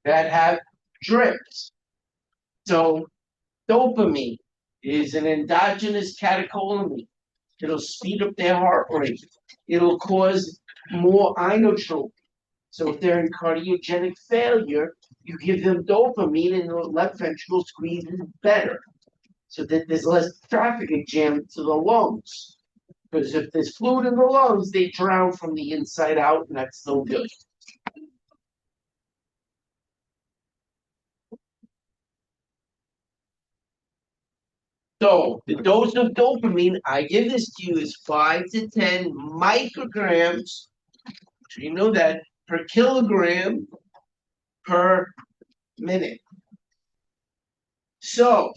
that have drips. So dopamine is an endogenous catecholamine. It'll speed up their heart rate. It'll cause more inotropy. So if they're in cardiogenic failure, you give them dopamine and the left ventricle squeezes better so that there's less traffic jam to the lungs. Because if there's fluid in the lungs, they drown from the inside out, and that's no good. So the dose of dopamine I give this to you is 5 to 10 micrograms. So you know that per kilogram per minute. So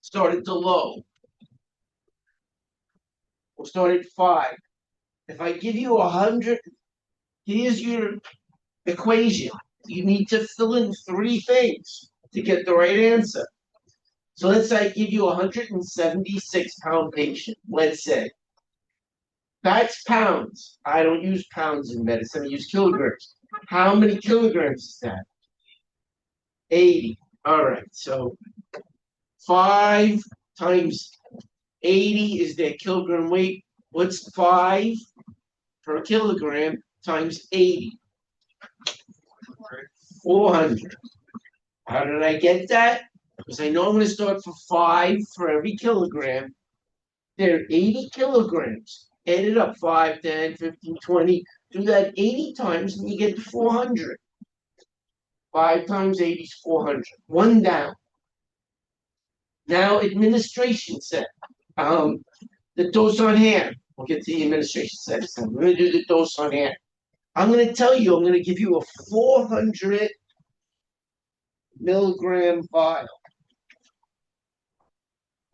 start at the low. We'll start at 5. If I give you 100, here's your equation. You need to fill in 3 things to get the right answer. So let's say I give you a 176-pound patient, let's say. That's pounds. I don't use pounds in medicine, I use kilograms. How many kilograms is that? 80. All right, so 5 times 80 is their kilogram weight. What's 5 per kilogram times 80? 400. How did I get that? Because I know I'm going to start for 5 for every kilogram. They're 80 kilograms. Add it up, 5, 10, 15, 20. Do that 80 times and you get 400. 5 times 80 is 400. One down. Now, administration set. The dose on hand. We'll get to the administration set. I'm going to do the dose on hand. I'm going to tell you, I'm going to give you a 400 milligram vial.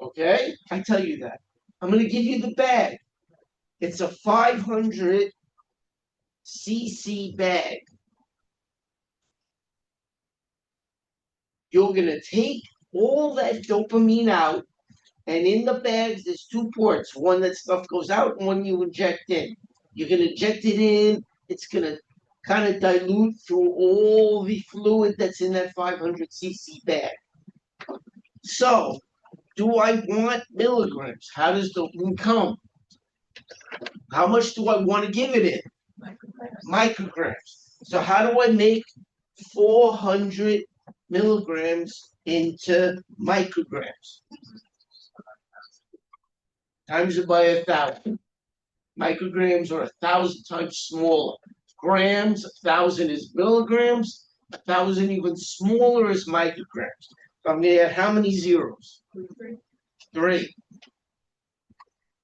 Okay? I tell you that. I'm going to give you the bag. It's a 500 cc bag. You're going to take all that dopamine out, and in the bags, there's 2 ports. One that stuff goes out and one you inject in. You're going to inject it in. It's going to kind of dilute through all the fluid that's in that 500 cc bag. So, do I want milligrams? How does dopamine come? How much do I want to give it in? Micrograms. So how do I make 400 milligrams into micrograms? Times it by 1,000. Micrograms are 1,000 times smaller. Grams, 1,000 is milligrams. 1,000 even smaller is micrograms. So I'm going to add how many zeros? 3.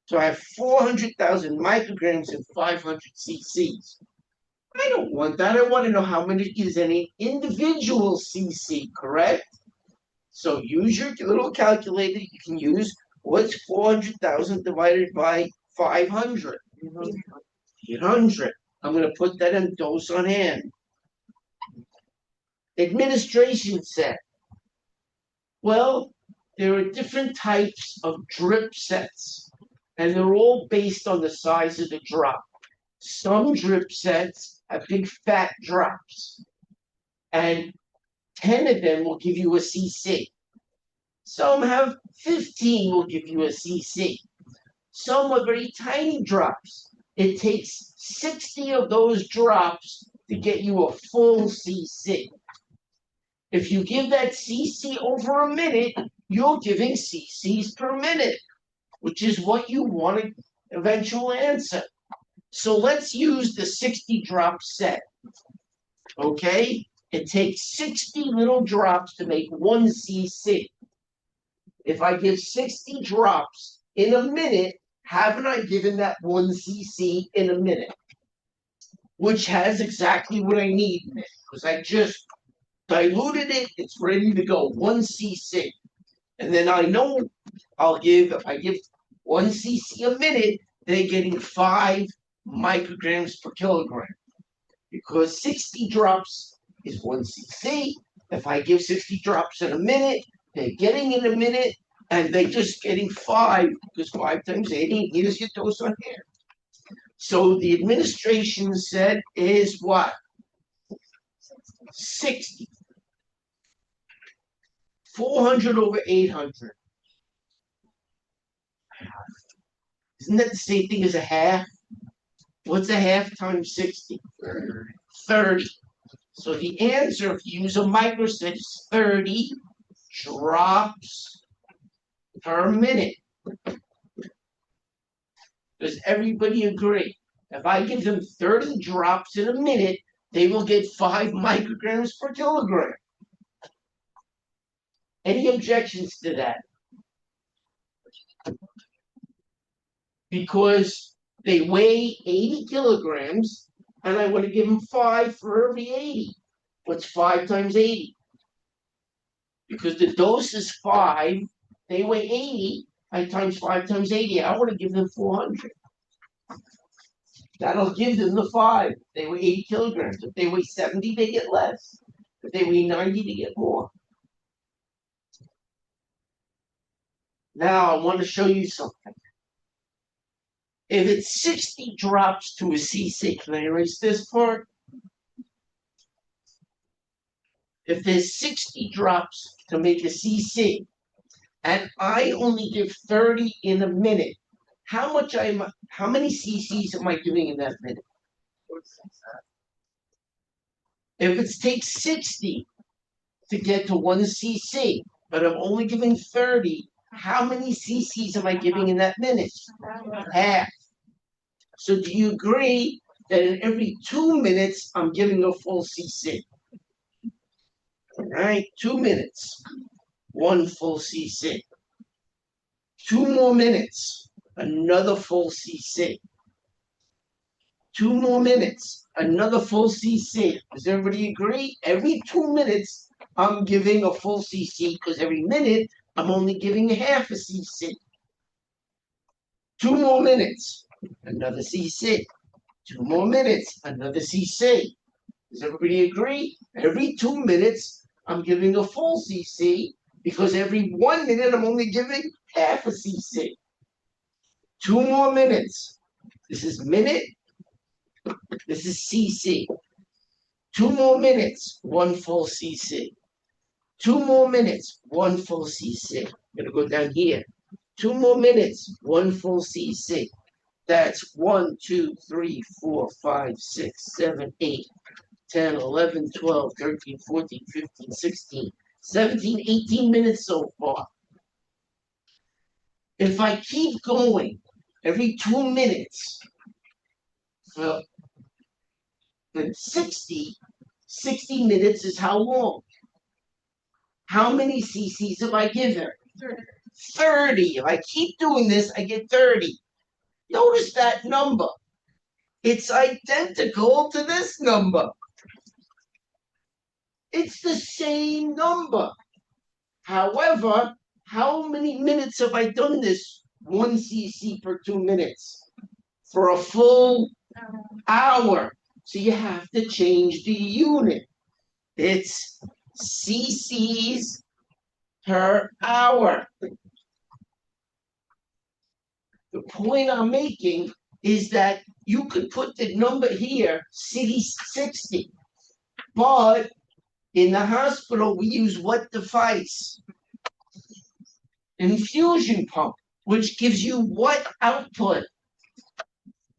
So I have 400,000 micrograms in 500 cc's. I don't want that. I want to know how many is any individual cc, correct? So use your little calculator. You can use what's 400,000 divided by 500? 800. I'm going to put that in dose on hand. Administration set. Well, there are different types of drip sets, and they're all based on the size of the drop. Some drip sets have big fat drops, and 10 of them will give you a cc. Some have 15 will give you a cc. Some are very tiny drops. It takes 60 of those drops to get you a full cc. If you give that cc over a minute, you're giving cc's per minute, which is what you want to eventual answer. So let's use the 60 drop set. Okay? It takes 60 little drops to make 1 cc. If I give 60 drops in a minute, haven't I given that 1 cc in a minute? Which has exactly what I need in it, because I just diluted it, it's ready to go, 1 cc. And then I know if I give 1 cc a minute, they're getting 5 micrograms per kilogram. Because 60 drops is 1 cc. If I give 60 drops in a minute, they're getting in a minute, and they're just getting 5, because 5 times 80, here's your dose on here. So the administration set is what? 60. 400 over 800. Isn't that the same thing as a half? What's a half times 60? 30. So the answer, if you use a microset, is 30 drops per minute. Does everybody agree? If I give them 30 drops in a minute, they will get 5 micrograms per kilogram. Any objections to that? Because they weigh 80 kilograms, and I want to give them 5 for every 80. What's 5 times 80? Because the dose is 5, they weigh 80, I times 5 times 80, I want to give them 400. That'll give them the 5. They weigh 80 kilograms. If they weigh 70, they get less. If they weigh 90, they get more. Now, I want to show you something. If it's 60 drops to a cc, can I erase this part? If there's 60 drops to make a cc, and I only give 30 in a minute, how many cc's am I giving in that minute? If it takes 60 to get to 1 cc, but I'm only giving 30, how many cc's am I giving in that minute? Half. So do you agree that in every 2 minutes, I'm giving a full cc? All right, 2 minutes, 1 full cc. 2 more minutes, another full cc. 2 more minutes, another full cc. Does everybody agree? Every 2 minutes, I'm giving a full cc, because every minute, I'm only giving half a cc. 2 more minutes, another cc. 2 more minutes, another cc. Does everybody agree? Every 2 minutes, I'm giving a full cc, because every 1 minute, I'm only giving half a cc. 2 more minutes. This is minute. This is cc. 2 more minutes, 1 full cc. 2 more minutes, 1 full cc. I'm going to go down here. 2 more minutes, 1 full cc. That's 1, 2, 3, 4, 5, 6, 7, 8, 10, 11, 12, 13, 14, 15, 16, 17, 18 minutes so far. If I keep going every 2 minutes, well, then 60 minutes is how long? How many cc's have I given? 30. If I keep doing this, I get 30. Notice that number. It's identical to this number. It's the same number. However, how many minutes have I done this? 1 cc per 2 minutes. For a full hour. So you have to change the unit. It's cc's per hour. The point I'm making is that you could put the number here, 60, but in the hospital, we use what device? Infusion pump, which gives you what output?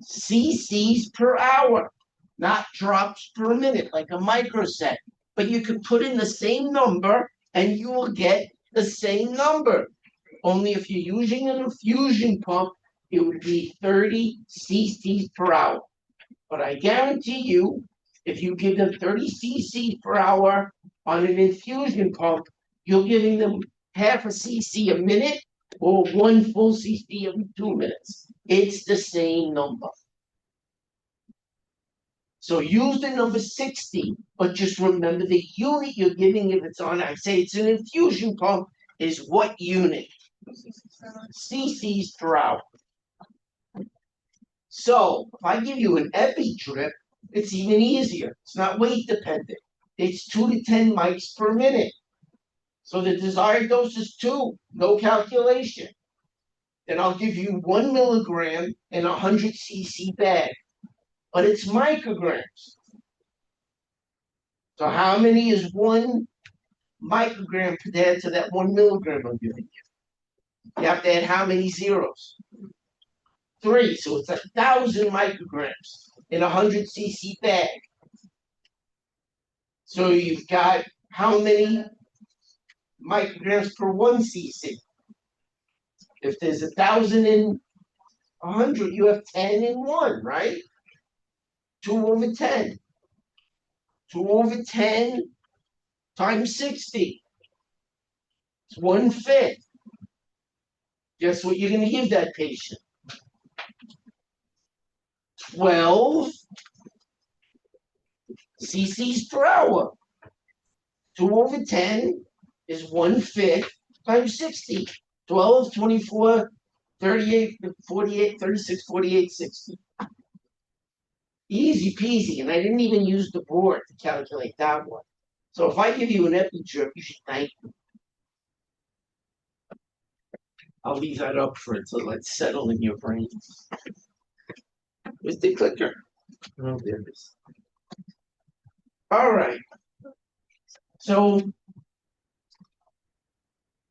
cc's per hour, not drops per minute, like a microset. But you could put in the same number and you will get the same number. Only if you're using an infusion pump, it would be 30 cc's per hour. But I guarantee you, if you give them 30 cc's per hour on an infusion pump, you're giving them half a cc a minute or 1 full cc every 2 minutes. It's the same number. So use the number 60, but just remember the unit you're giving if it's on, I say it's an infusion pump, is what unit? cc's per hour. So if I give you an epi drip, it's even easier. It's not weight dependent. It's 2 to 10 mics per minute. So the desired dose is 2, no calculation. Then I'll give you 1 milligram in a 100 cc bag, but it's micrograms. So how many is 1 microgram compared to that 1 milligram I'm giving you? You have to add how many zeros? 3. So it's 1,000 micrograms in a 100 cc bag. So you've got how many micrograms per 1 cc? If there's 1,000 in 100, you have 10 in 1, right? 2 over 10. 2 over 10 times 60. It's 1/5. Guess what you're going to give that patient? 12 cc's per hour. 2 over 10 is 1/5 times 60. 12, 24, 38, 48, 36, 48, 60. Easy peasy. And I didn't even use the board to calculate that one. So if I give you an EpiDrip, you should thank me. I'll leave that up for it to let settle in your brain. Where's the clicker? Oh, there it is. All right. So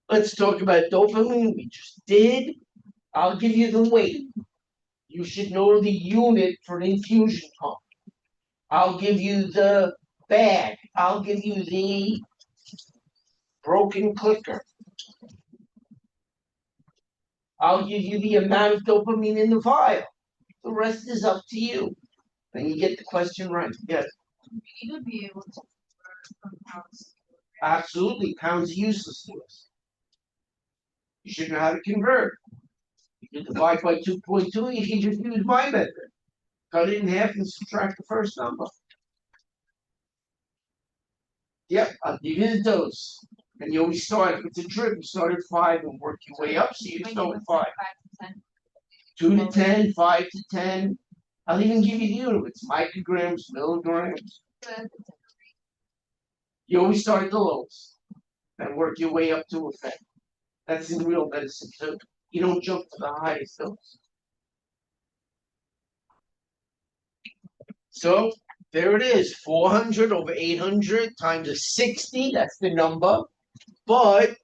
let's talk about dopamine. We just did. I'll give you the weight. You should know the unit for an infusion pump. I'll give you the bag. I'll give you the broken clicker. I'll give you the amount of dopamine in the vial. The rest is up to you. And you get the question right. Yes. You would be able to convert from pounds. Absolutely. Pounds are useless to us. You should know how to convert. You can divide by 2.2, you can just use my method. Cut it in half and subtract the first number. Yep, I'll give you the dose. And you always start, if it's a drip, you start at 5 and work your way up, so you start with 5. 2 to 10, 5 to 10. I'll even give you the units, micrograms, milligrams. You always start at the lowest and work your way up to effect. That's in real medicine too. You don't jump to the highest dose. So there it is, 400 over 800 times a 60, that's the number. But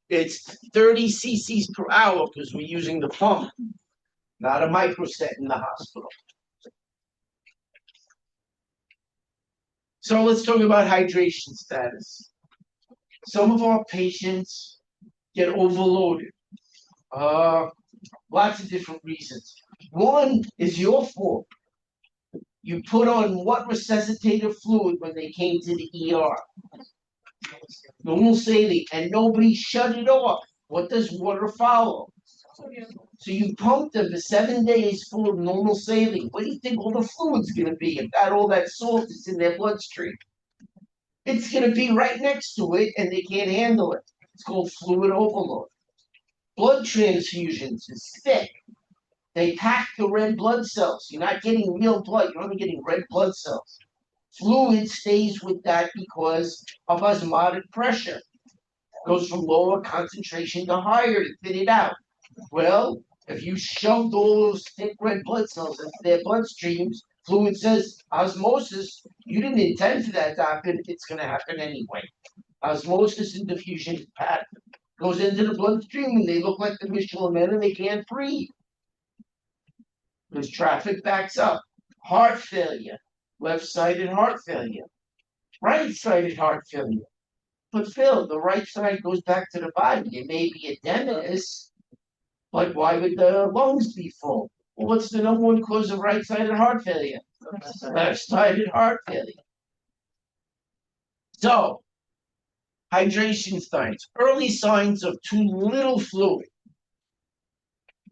it's 30 cc's per hour because we're using the pump, not a microset in the hospital. So let's talk about hydration status. Some of our patients get overloaded. Lots of different reasons. One is your fault. You put on what resuscitative fluid when they came to the ER? Normal saline, and nobody shut it off. What does water follow? So you pump them for 7 days full of normal saline. What do you think all the fluid's going to be if that all that salt is in their bloodstream? It's going to be right next to it, and they can't handle it. It's called fluid overload. Blood transfusions is thick. They pack the red blood cells. You're not getting real blood. You're only getting red blood cells. Fluid stays with that because of osmotic pressure. It goes from lower concentration to higher to thin it out. Well, if you shoved all those thick red blood cells into their bloodstreams, fluid says osmosis. You didn't intend for that to happen. It's going to happen anyway. Osmosis and diffusion pattern goes into the bloodstream, and they look like the Michelin Men, and they can't breathe. Because traffic backs up. Heart failure, left-sided heart failure, right-sided heart failure. But Phil, the right side goes back to the body. It may be edematous, but why would the lungs be full? Well, what's the number one cause of right-sided heart failure? Left-sided heart failure. So, hydration signs, early signs of too little fluid.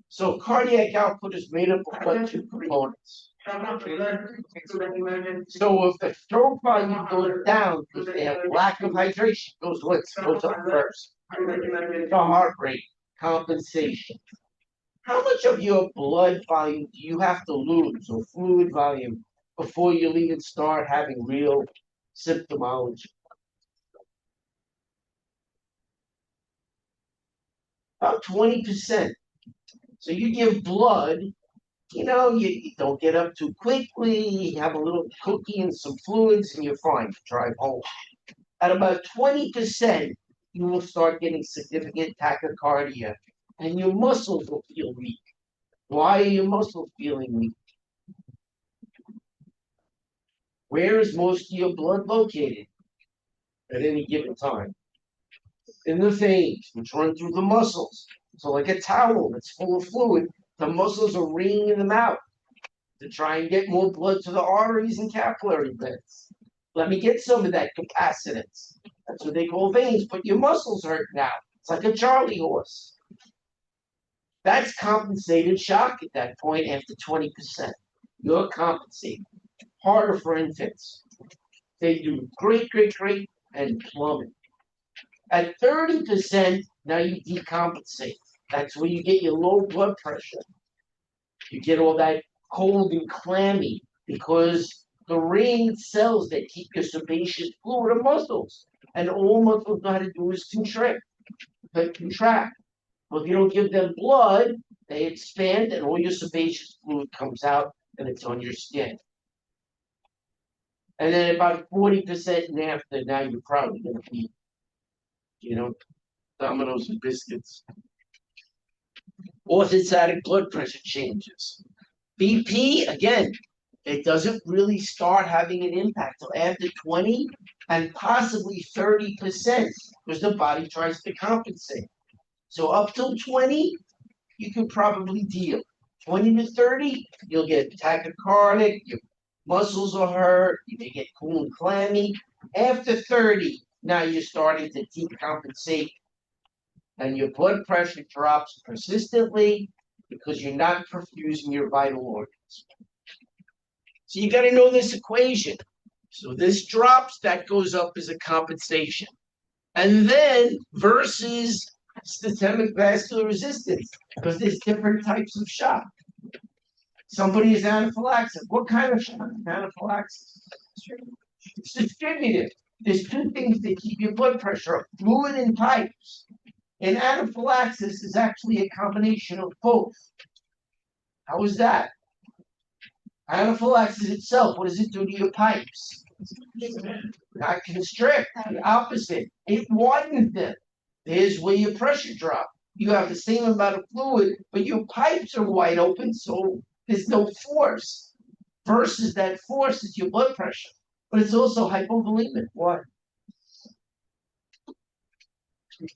So cardiac output is made up of what two components. So if the stroke volume goes down because they have lack of hydration, goes up first. The heart rate, compensation. How much of your blood volume do you have to lose, or fluid volume, before you'll even start having real symptomology? About 20%. So you give blood You don't get up too quickly, you have a little cookie and some fluids, and you're fine to drive home. At about 20%, you will start getting significant tachycardia, and your muscles will feel weak. Why are your muscles feeling weak? Where is most of your blood located at any given time? In the veins, which run through the muscles. So, like a towel that's full of fluid, the muscles are wringing them out to try and get more blood to the arteries and capillary beds. Let me get some of that capacitance. That's what they call veins, but your muscles hurt now. It's like a Charlie horse. That's compensated shock at that point after 20%. You're compensated. Harder for infants. They do great, and plummet. At 30%, now you decompensate. That's where you get your low blood pressure. You get all that cold and clammy because the ring cells that keep your sebaceous fluid are muscles. And all muscles know how to do is contract. Well, if you don't give them blood, they expand and all your sebaceous fluid comes out and it's on your skin. And then about 40% and after, now you're probably going to be, Dominoes and biscuits. Orthostatic blood pressure changes. BP, again, it doesn't really start having an impact till after 20 and possibly 30% because the body tries to compensate. So up till 20, you can probably deal. 20 to 30, you'll get tachycardic, your muscles are hurt, you may get cool and clammy. After 30, now you're starting to decompensate and your blood pressure drops persistently because you're not perfusing your vital organs. So you got to know this equation. So this drops, that goes up as a compensation. And then versus systemic vascular resistance, because there's different types of shock. Somebody is anaphylaxis. What kind of shock is anaphylaxis? It's distributed. There's two things that keep your blood pressure up, fluid and pipes. And anaphylaxis is actually a combination of both. How is that? Anaphylaxis itself, what does it do to your pipes? Not constrict, the opposite. It widens them. There's where your pressure drops. You have the same amount of fluid, but your pipes are wide open, so there's no force. Versus that force is your blood pressure. But it's also hypovolemic. Why?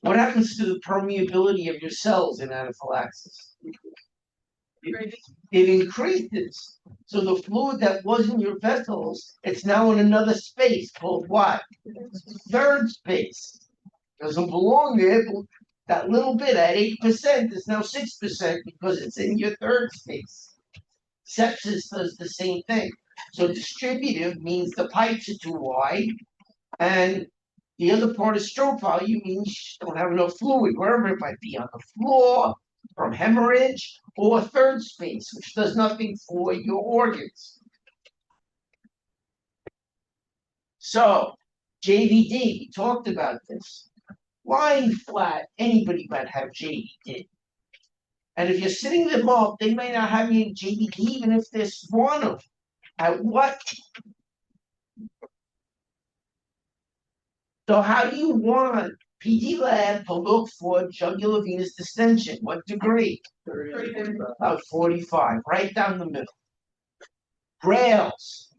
What happens to the permeability of your cells in anaphylaxis? It increases. So the fluid that was in your vessels, it's now in another space called what? Third space. Doesn't belong there. That little bit at 8% is now 6% because it's in your third space. Sepsis does the same thing. So distributive means the pipes are too wide, and the other part of stroke volume means you don't have enough fluid, wherever it might be, on the floor, from hemorrhage, or third space, which does nothing for your organs. So, JVD, we talked about this. Lying flat, anybody might have JVD. And if you're sitting them up, they may not have any JVD, even if they're smaller. At what? So how do you want PD lab to look for jugular venous distension? What degree? About 45, right down the middle. Grails.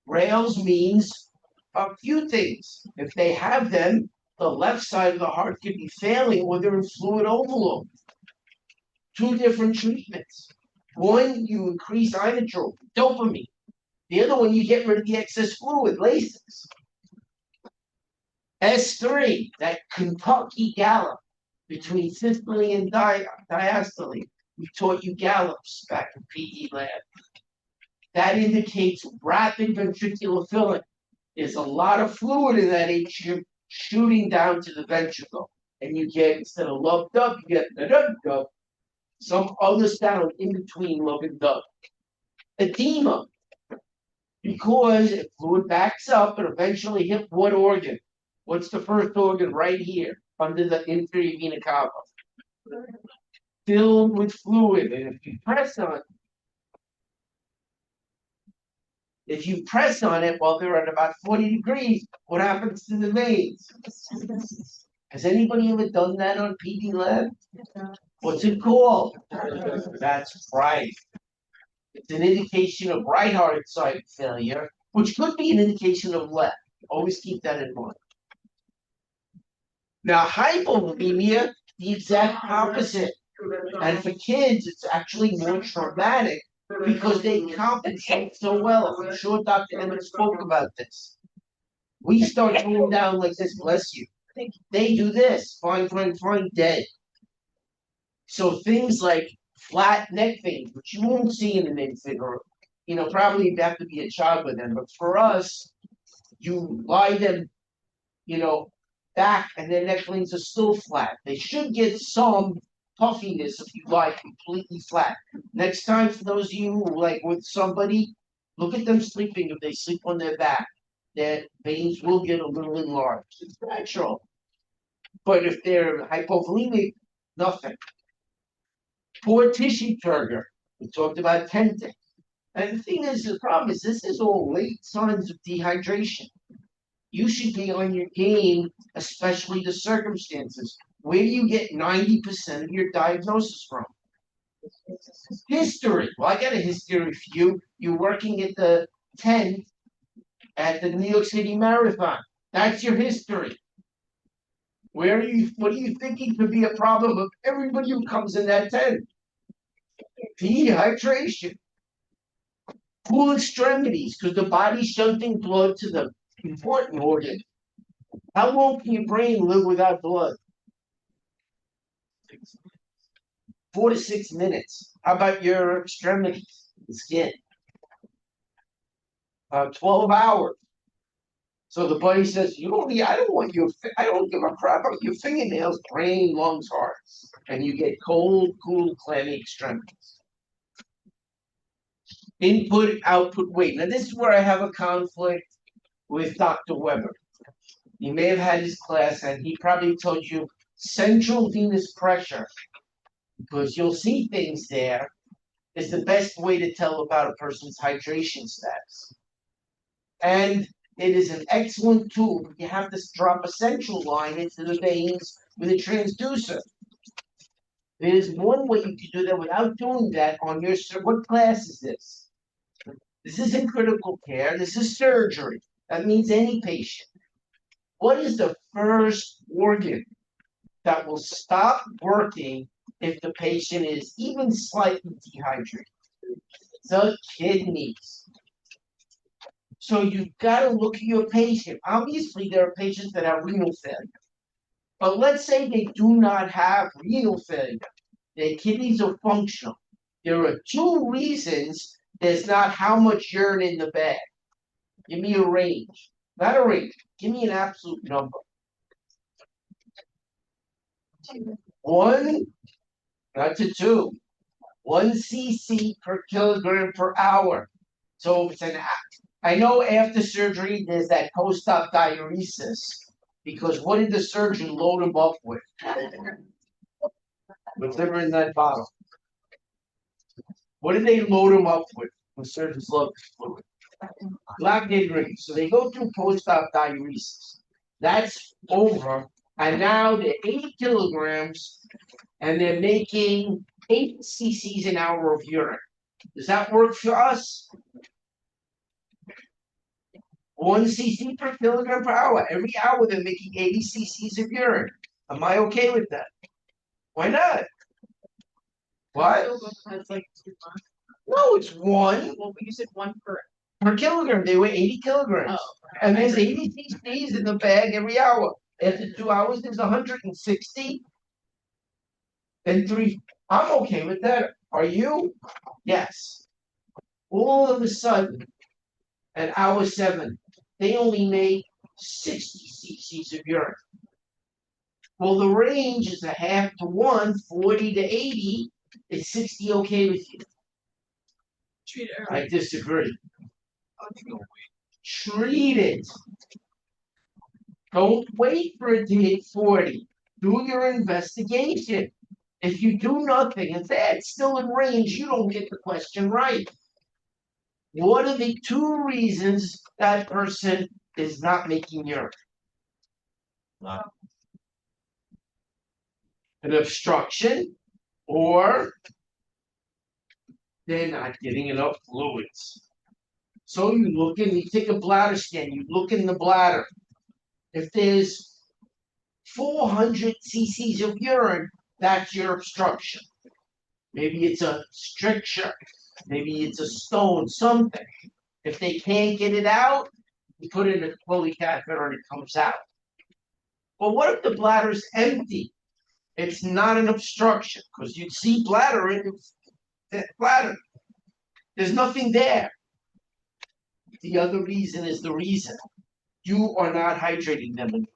Grails means a few things. If they have them, the left side of the heart could be failing or they're in fluid overload. Two different treatments. One, you increase inotrope, dopamine. The other one, you get rid of the excess fluid, Lasix. S3, that Kentucky gallop between systole and diastole. We taught you gallops back in PD lab. That indicates rapid ventricular filling. There's a lot of fluid in that atrium shooting down to the ventricle. And you get, instead of love dub, you get the dub. Some other sound in between love and dub. Edema. Because if fluid backs up, it eventually hit what organ? What's the first organ right here under the inferior vena cava? Filled with fluid. And if you press on If you press on it while they're at about 40 degrees, what happens to the veins? Has anybody ever done that on PD Lab? What's it called? That's right. It's an indication of right heart side failure, which could be an indication of left. Always keep that in mind. Now, hypovolemia, the exact opposite. And for kids, it's actually more traumatic because they compensate so well. I'm sure Dr. Emmett spoke about this. We start going down like this, bless you. They do this, fine, dead. So things like flat neck veins, which you won't see in an infant, or probably you have to be a child with them. But for us, you lie them, back, and their neck veins are still flat. They should get some puffiness if you lie completely flat. Next time, for those of you who like with somebody, look at them sleeping. If they sleep on their back, their veins will get a little enlarged. It's natural. But if they're hypovolemic, nothing. Poor tissue turgor. We talked about tenting. And the thing is, the problem is, this is all late signs of dehydration. You should be on your game, especially the circumstances. Where do you get 90% of your diagnosis from? History. Well, I got a history for you. You're working at the 10 at the New York City Marathon. That's your history. What are you thinking could be a problem of everybody who comes in that 10? Dehydration. Cool extremities, because the body's shunting blood to the important organ. How long can your brain live without blood? 4 to 6 minutes. How about your extremities, the skin? 12 hours. So the buddy says, I don't give a crap about your fingernails, brain, lungs, heart. And you get cold, cool, clammy extremities. Input, output, weight. Now this is where I have a conflict with Dr. Weber. You may have had his class and he probably told you central venous pressure, because you'll see things there, is the best way to tell about a person's hydration status. And it is an excellent tool, but you have to drop a central line into the veins with a transducer. There's one way you can do that without doing that on your, what class is this? This isn't critical care, this is surgery. That means any patient. What is the first organ that will stop working if the patient is even slightly dehydrated? The kidneys. So you've got to look at your patient. Obviously, there are patients that have renal failure. But let's say they do not have renal failure. Their kidneys are functional. There are 2 reasons there's not how much urine in the bag. Give me a range. Not a range. Give me an absolute number. 1, not to 2. 1 cc per kilogram per hour. So it's I know after surgery there's that post-op diuresis, because what did the surgeon load him up with? Whatever in that bottle. What did they load him up with? The surgeons love this fluid. Lactated rings. So they go through post-op diuresis. That's over. And now they're 80 kilograms and they're making 8 cc's an hour of urine. Does that work for us? 1 cc per kilogram per hour. Every hour they're making 80 cc's of urine. Am I okay with that? Why not? What? That's like 2 months. No, it's 1 Well, you said 1 per. per kilogram. They weigh 80 kilograms. Oh, And there's 80 cc's in the bag every hour. After 2 hours, there's 160. Then 3. I'm okay with that. Are you? Yes. All of a sudden, at hour 7, they only made 60 cc's of urine. Well, the range is 1/2 to 1, 40 to 80. Is 60 okay with you? Treat it early. I disagree. Oh, Treat it. Don't wait for it to hit 40. Do your investigation. If you do nothing, if that's still in range, you don't get the question right. What are the two reasons that person is not making urine? An obstruction, or they're not getting enough fluids. So you take a bladder scan, you look in the bladder. If there's 400 cc's of urine, that's your obstruction. Maybe it's a stricture, maybe it's a stone, something. If they can't get it out, you put in a Foley catheter and it comes out. But what if the bladder's empty? It's not an obstruction, because you'd see bladder in the bladder. There's nothing there. The other reason is the reason. You are not hydrating them enough.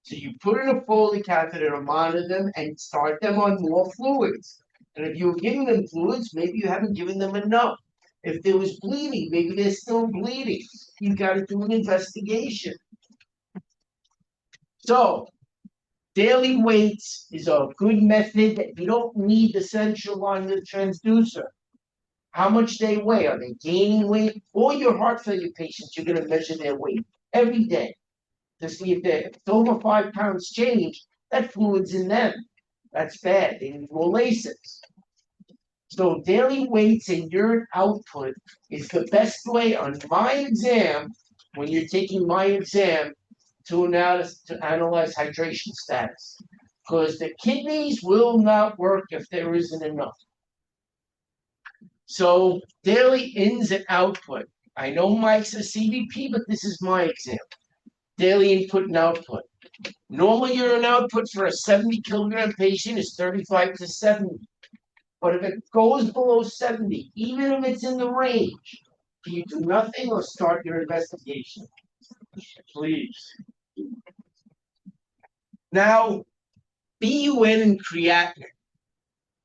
So you put in a Foley catheter to monitor them and start them on more fluids. And if you're giving them fluids, maybe you haven't given them enough. If there was bleeding, maybe they're still bleeding. You got to do an investigation. So daily weights is a good method that you don't need the central line of the transducer. How much they weigh? Are they gaining weight? All your heart failure patients, you're going to measure their weight every day to see if it's over 5 pounds change. That fluid's in them. That's bad. They need more Lasix. So daily weights and urine output is the best way on my exam, when you're taking my exam, to analyze hydration status. Because the kidneys will not work if there isn't enough. So daily ins and output. I know Mike's a CVP, but this is my exam. Daily input and output. Normal urine output for a 70 kilogram patient is 35 to 70. But if it goes below 70, even if it's in the range, can you do nothing or start your investigation? Please. Now, BUN and creatinine.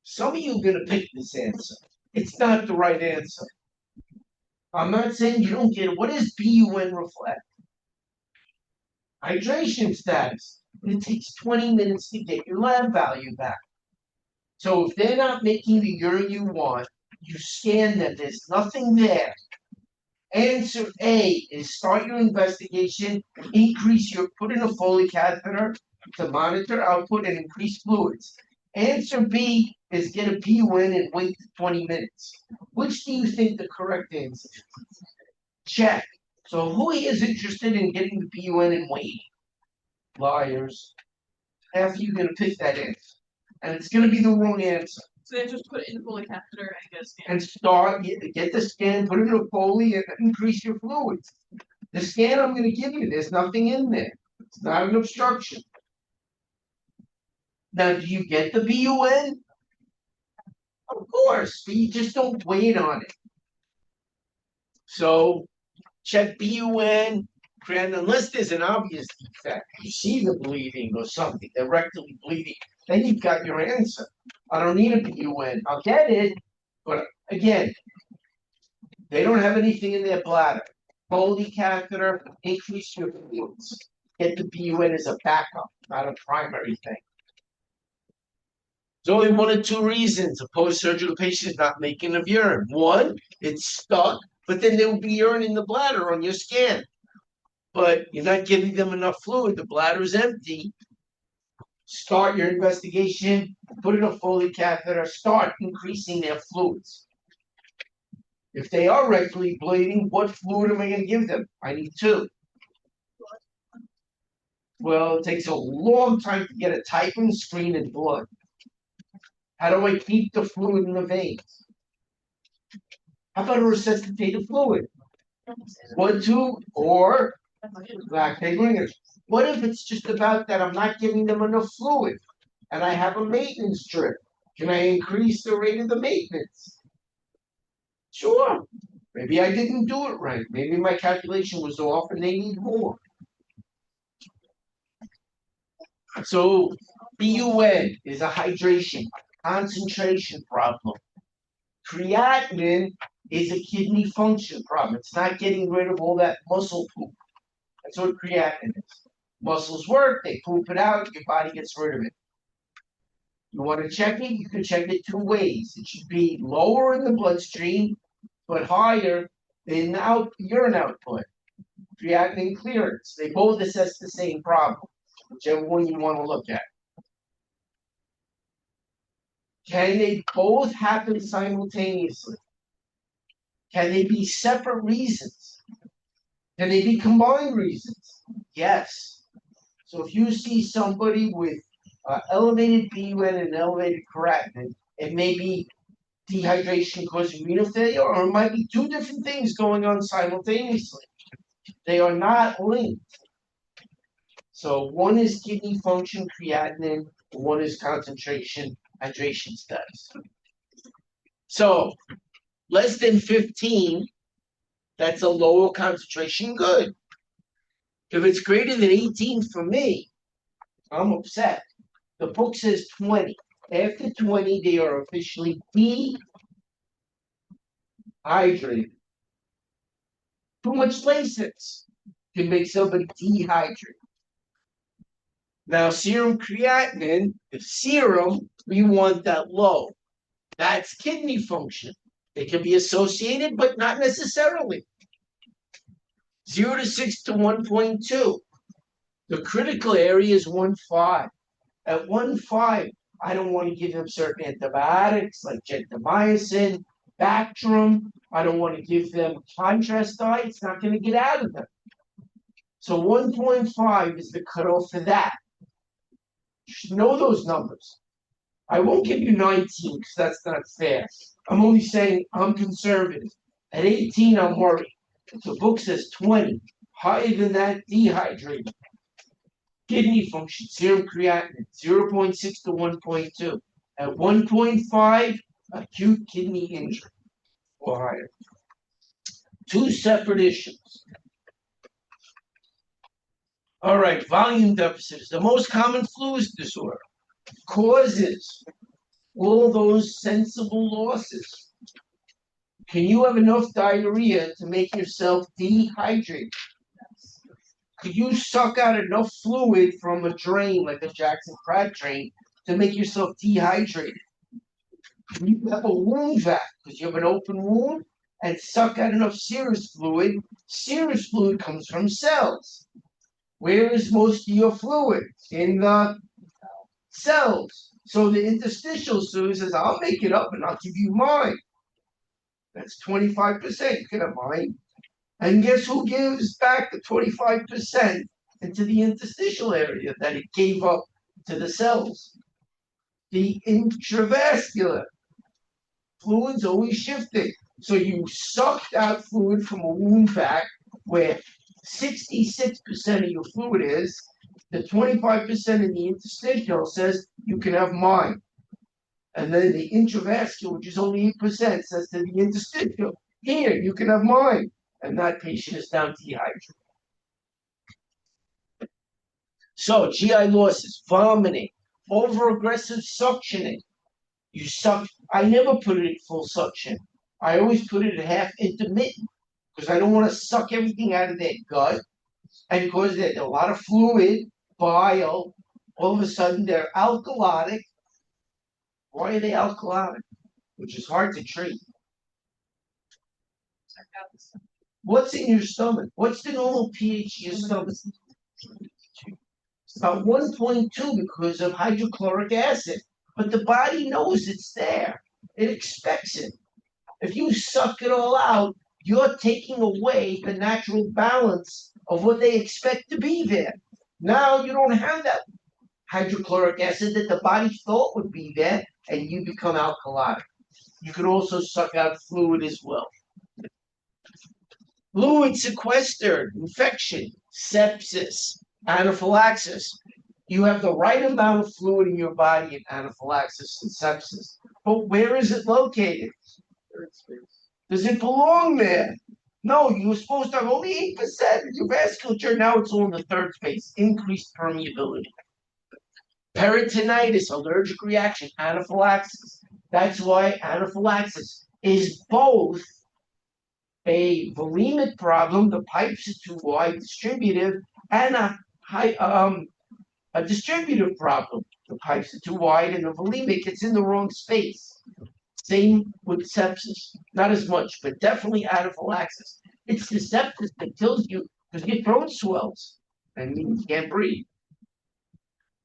Some of you are going to pick this answer. It's not the right answer. I'm not saying you don't get it. What does BUN reflect? Hydration status. It takes 20 minutes to get your lab value back. So if they're not making the urine you want, you scan them. There's nothing there. Answer A is start your investigation, put in a Foley catheter to monitor output and increase fluids. Answer B is get a BUN and wait 20 minutes. Which do you think the correct answer is? Check. So who is interested in getting the BUN and waiting? Liars. Half of you are going to pick that answer. And it's going to be the wrong answer. So they just put it in the Foley catheter and get a scan. And start, get the scan, put it in a Foley, and increase your fluids. The scan I'm going to give you, there's nothing in there. It's not an obstruction. Now, do you get the BUN? Of course, but you just don't wait on it. So, check BUN, unless there's an obvious defect. You see the bleeding or something, they're rectally bleeding. Then you've got your answer. I don't need a BUN. I'll get it, but again, they don't have anything in their bladder. Foley catheter, increase your fluids. Get the BUN as a backup, not a primary thing. There's only one or two reasons a post-surgical patient is not making enough urine. One, it's stuck, but then there will be urine in the bladder on your scan. But you're not giving them enough fluid. The bladder is empty. Start your investigation, put in a Foley catheter, start increasing their fluids. If they are rectally bleeding, what fluid am I going to give them? I need 2. Well, it takes a long time to get a typing screen in blood. How do I keep the fluid in the veins? How about a resuscitative fluid? 1, 2, or lactate ringers. What if it's just about that I'm not giving them enough fluid and I have a maintenance drip? Can I increase the rate of the maintenance? Sure. Maybe I didn't do it right. Maybe my calculation was off and they need more. So BUN is a hydration, concentration problem. Creatinine is a kidney function problem. It's not getting rid of all that muscle poop. That's what creatinine is. Muscles work, they poop it out, your body gets rid of it. You want to check it? You can check it 2 ways. It should be lower in the bloodstream but higher in urine output, creatinine clearance. They both assess the same problem, whichever one you want to look at. Can they both happen simultaneously? Can they be separate reasons? Can they be combined reasons? Yes. So if you see somebody with elevated BUN and elevated creatinine, it may be dehydration causing renal failure, or it might be two different things going on simultaneously. They are not linked. So one is kidney function, creatinine, one is concentration, hydration status. So less than 15, that's a lower concentration, good. If it's greater than 18 for me, I'm upset. The book says 20. After 20, they are officially dehydrated. Too much Lasix can make somebody dehydrated. Now, serum creatinine, the serum, we want that low. That's kidney function. They can be associated, but not necessarily. 0 to 6 to 1.2. The critical area is 1.5. At 1.5, I don't want to give them certain antibiotics like gentamicin, Bactrim. I don't want to give them contrast dye. It's not going to get out of them. So 1.5 is the cutoff for that. You should know those numbers. I won't give you 19 because that's not fair. I'm only saying I'm conservative. At 18, I'm worried. The book says 20. Higher than that, dehydrated. Kidney function, serum creatinine, 0.6 to 1.2. At 1.5, acute kidney injury or higher. Two separate issues. All right, volume deficit is the most common fluid disorder. Causes all those sensible losses. Can you have enough diarrhea to make yourself dehydrated? Could you suck out enough fluid from a drain, like a Jackson Pratt drain, to make yourself dehydrated? Can you have a wound vac, because you have an open wound, and suck out enough serous fluid? Serous fluid comes from cells. Where is most of your fluid? In the cells. So the interstitial fluid says, I'll make it up and I'll give you mine. That's 25%. You can have mine. And guess who gives back the 25% into the interstitial area that it gave up to the cells? The intravascular fluid's always shifting. So you sucked out fluid from a wound vac where 66% of your fluid is. The 25% in the interstitial says you can have mine. And then the intravascular, which is only 8%, says to the interstitial, here, you can have mine. And that patient is down dehydrated. So GI losses, vomiting, over-aggressive suctioning. You suck. I never put it at full suction. I always put it at half intermittent because I don't want to suck everything out of their gut and cause a lot of fluid, bile. All of a sudden, they're alkalotic. Why are they alkalotic? Which is hard to treat. What's in your stomach? What's the normal pH in your stomach? It's about 1.2 because of hydrochloric acid. But the body knows it's there. It expects it. If you suck it all out, you're taking away the natural balance of what they expect to be there. Now you don't have that hydrochloric acid that the body thought would be there, and you become alkalotic. You can also suck out fluid as well. Fluid sequestered, infection, sepsis, anaphylaxis. You have the right amount of fluid in your body in anaphylaxis and sepsis. But where is it located? Does it belong there? No, you were supposed to have only 8% of your vasculature. Now it's all in the third space. Increased permeability. Peritonitis, allergic reaction, anaphylaxis. That's why anaphylaxis is both a volemic problem, the pipes are too wide, distributive, and a distributive problem. The pipes are too wide and the volemic, it's in the wrong space. Same with sepsis. Not as much, but definitely anaphylaxis. It's the sepsis that kills you because your throat swells and you can't breathe.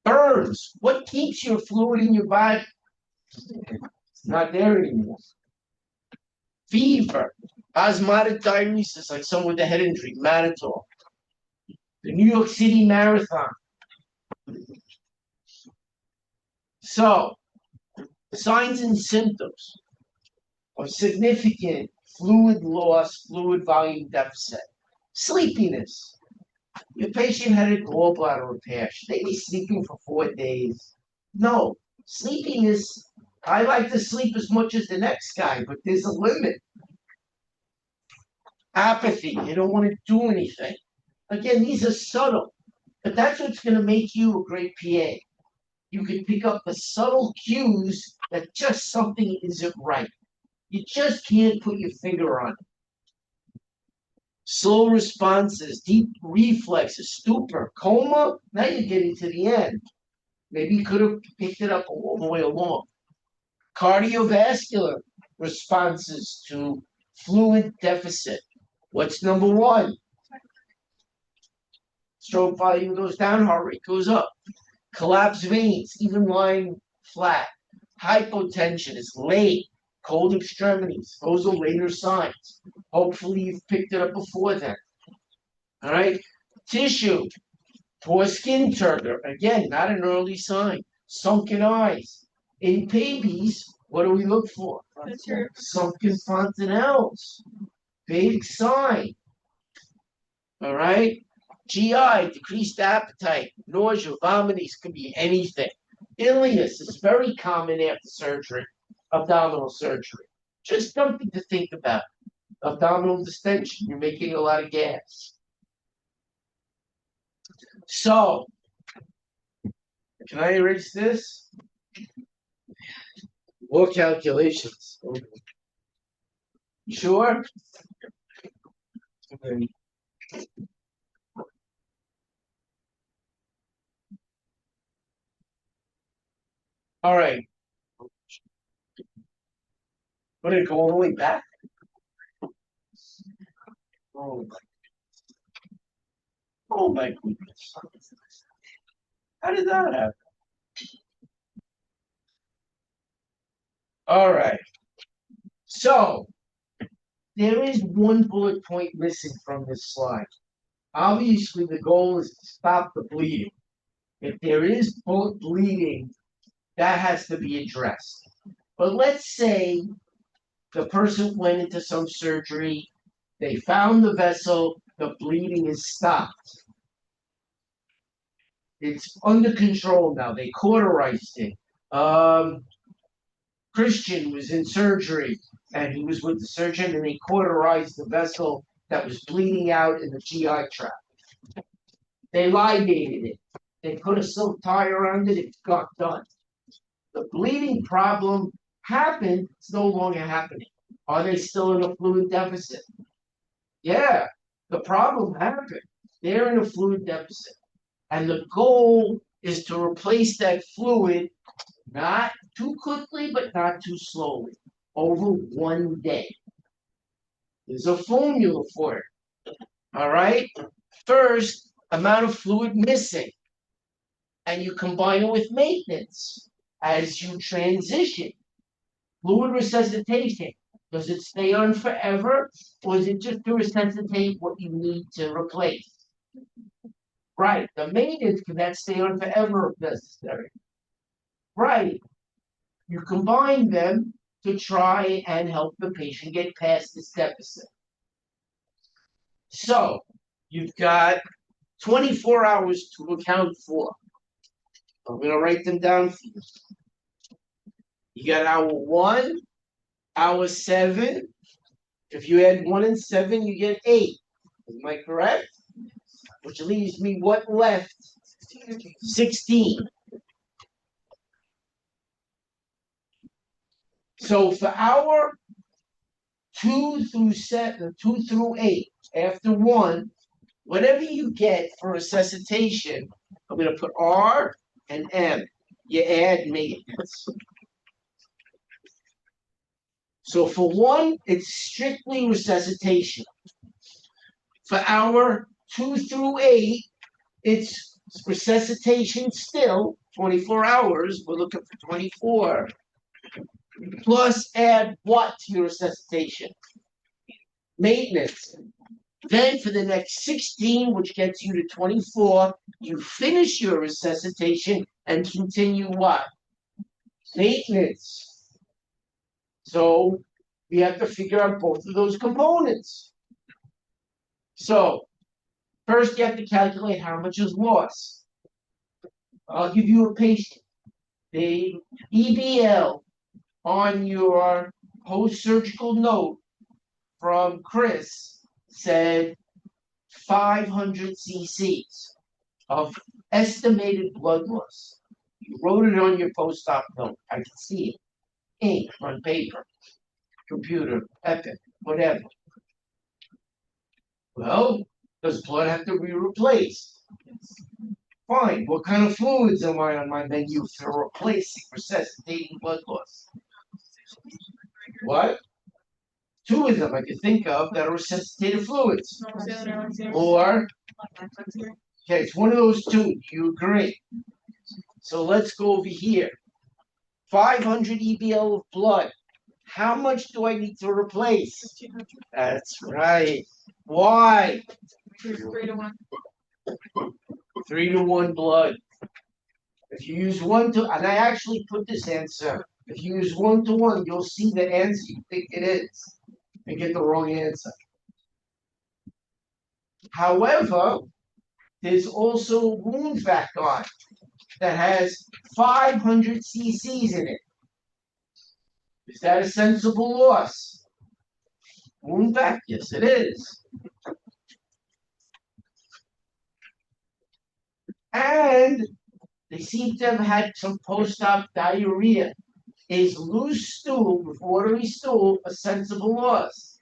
Burns. What keeps your fluid in your body? It's not there anymore. Fever. Osmotic diuresis, like someone with a head injury, Manitour. The New York City Marathon. So, signs and symptoms of significant fluid loss, fluid volume deficit. Sleepiness. Your patient had a gallbladder repair. Should they be sleeping for 4 days? No. Sleepiness, I like to sleep as much as the next guy, but there's a limit. Apathy, you don't want to do anything. Again, these are subtle, but that's what's going to make you a great PA. You can pick up the subtle cues that just something isn't right. You just can't put your finger on it. Slow responses, deep reflexes, stupor, coma. Now you're getting to the end. Maybe you could have picked it up all the way along. Cardiovascular responses to fluid deficit. What's number one? Stroke volume goes down, heart rate goes up. Collapsed veins, even lying flat. Hypotension is late. Cold extremities, those are later signs. Hopefully you've picked it up before then. All right. Tissue, poor skin turgor. Again, not an early sign. Sunken eyes. In babies, what do we look for? Sunken fontanelles. Big sign. All right. GI, decreased appetite, nausea, vomiting, could be anything. Ileus is very common after surgery, abdominal surgery. Just something to think about. Abdominal distension, you're making a lot of gas. So, can I erase this? More calculations. Sure? Okay. All right. What did it go all the way back? Oh my goodness. How did that happen? All right. So, there is one bullet point missing from this slide. Obviously, the goal is to stop the bleeding. If there is bleeding, that has to be addressed. But let's say the person went into some surgery, they found the vessel, the bleeding is stopped. It's under control now. They cauterized it. Christian was in surgery and he was with the surgeon and they cauterized the vessel that was bleeding out in the GI tract. They ligated it. They put a silk tie around it. It got done. The bleeding problem happened. It's no longer happening. Are they still in a fluid deficit? Yeah, the problem happened. They're in a fluid deficit. And the goal is to replace that fluid, not too quickly, but not too slowly, over 1 day. There's a formula for it. All right? First, amount of fluid missing. And you combine it with maintenance as you transition. Fluid resuscitation. Does it stay on forever, or is it just to resuscitate what you need to replace? Right. The maintenance can that stay on forever if necessary. Right. You combine them to try and help the patient get past this deficit. So you've got 24 hours to account for. I'm going to write them down for you. You got hour 1, hour 7. If you add 1 and 7, you get 8. Am I correct? Which leaves me what left? 16. So for hour 2 through 8, after 1, whatever you get for resuscitation, I'm going to put R and M. You add maintenance. So for one, it's strictly resuscitation. For hour 2 through 8, it's resuscitation still, 24 hours. We're looking for 24. Plus add what to your resuscitation? Maintenance. Then for the next 16, which gets you to 24, you finish your resuscitation and continue what? Maintenance. So we have to figure out both of those components. So first you have to calculate how much is lost. I'll give you a patient. The EBL on your post-surgical note from Chris said 500 cc's of estimated blood loss. You wrote it on your post-op note. I can see it. Ink on paper, computer, Epic, whatever. Well, does blood have to be replaced? Fine. What kind of fluids am I on my menu for replacing resuscitating blood loss? What? 2 of them I can think of that are resuscitative fluids. Or, okay, it's one of those 2. Do you agree? So let's go over here. 500 EBL of blood. How much do I need to replace? That's right. Why? 3-to-1. 3-to-1 blood. If you use 1 to, and I actually put this answer, if you use 1-to-1, you'll see the answer you think it is and get the wrong answer. However, there's also a wound vac on that has 500 cc's in it. Is that a sensible loss? Wound vac? Yes, it is. And they seem to have had some post-op diarrhea. Is loose stool with watery stool a sensible loss?